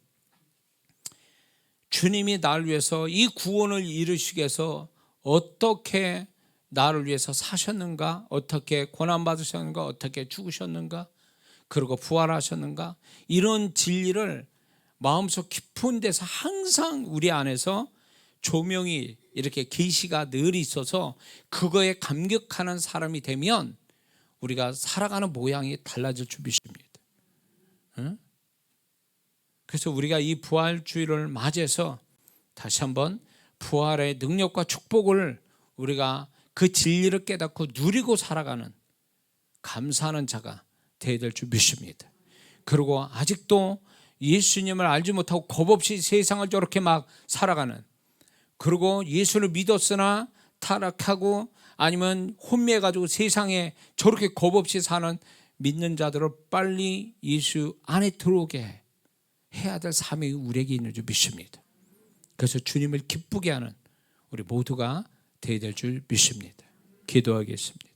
주님이 나를 위해서 이 구원을 이루시기 위해서 어떻게 나를 위해서 사셨는가, 어떻게 고난받으셨는가, 어떻게 죽으셨는가, 그리고 부활하셨는가, 이런 진리를 마음속 깊은 데서 항상 우리 안에서 조명이 이렇게 계시가 늘 있어서 그거에 감격하는 사람이 되면 우리가 살아가는 모양이 달라질 줄 믿습니다. 응? 그래서 우리가 이 부활주의를 맞이해서 다시 한번 부활의 능력과 축복을 우리가 그 진리를 깨닫고 누리고 살아가는 감사하는 자가 되어야 될 줄 믿습니다. 그리고 아직도 예수님을 알지 못하고 겁없이 세상을 저렇게 막 살아가는, 그리고 예수를 믿었으나 타락하고 아니면 혼미해가지고 세상에 저렇게 겁없이 사는 믿는 자들을 빨리 예수 안에 들어오게 해야 될 삶이 우리에게 있는 줄 믿습니다. 그래서 주님을 기쁘게 하는 우리 모두가 되어야 될 줄 믿습니다. 기도하겠습니다.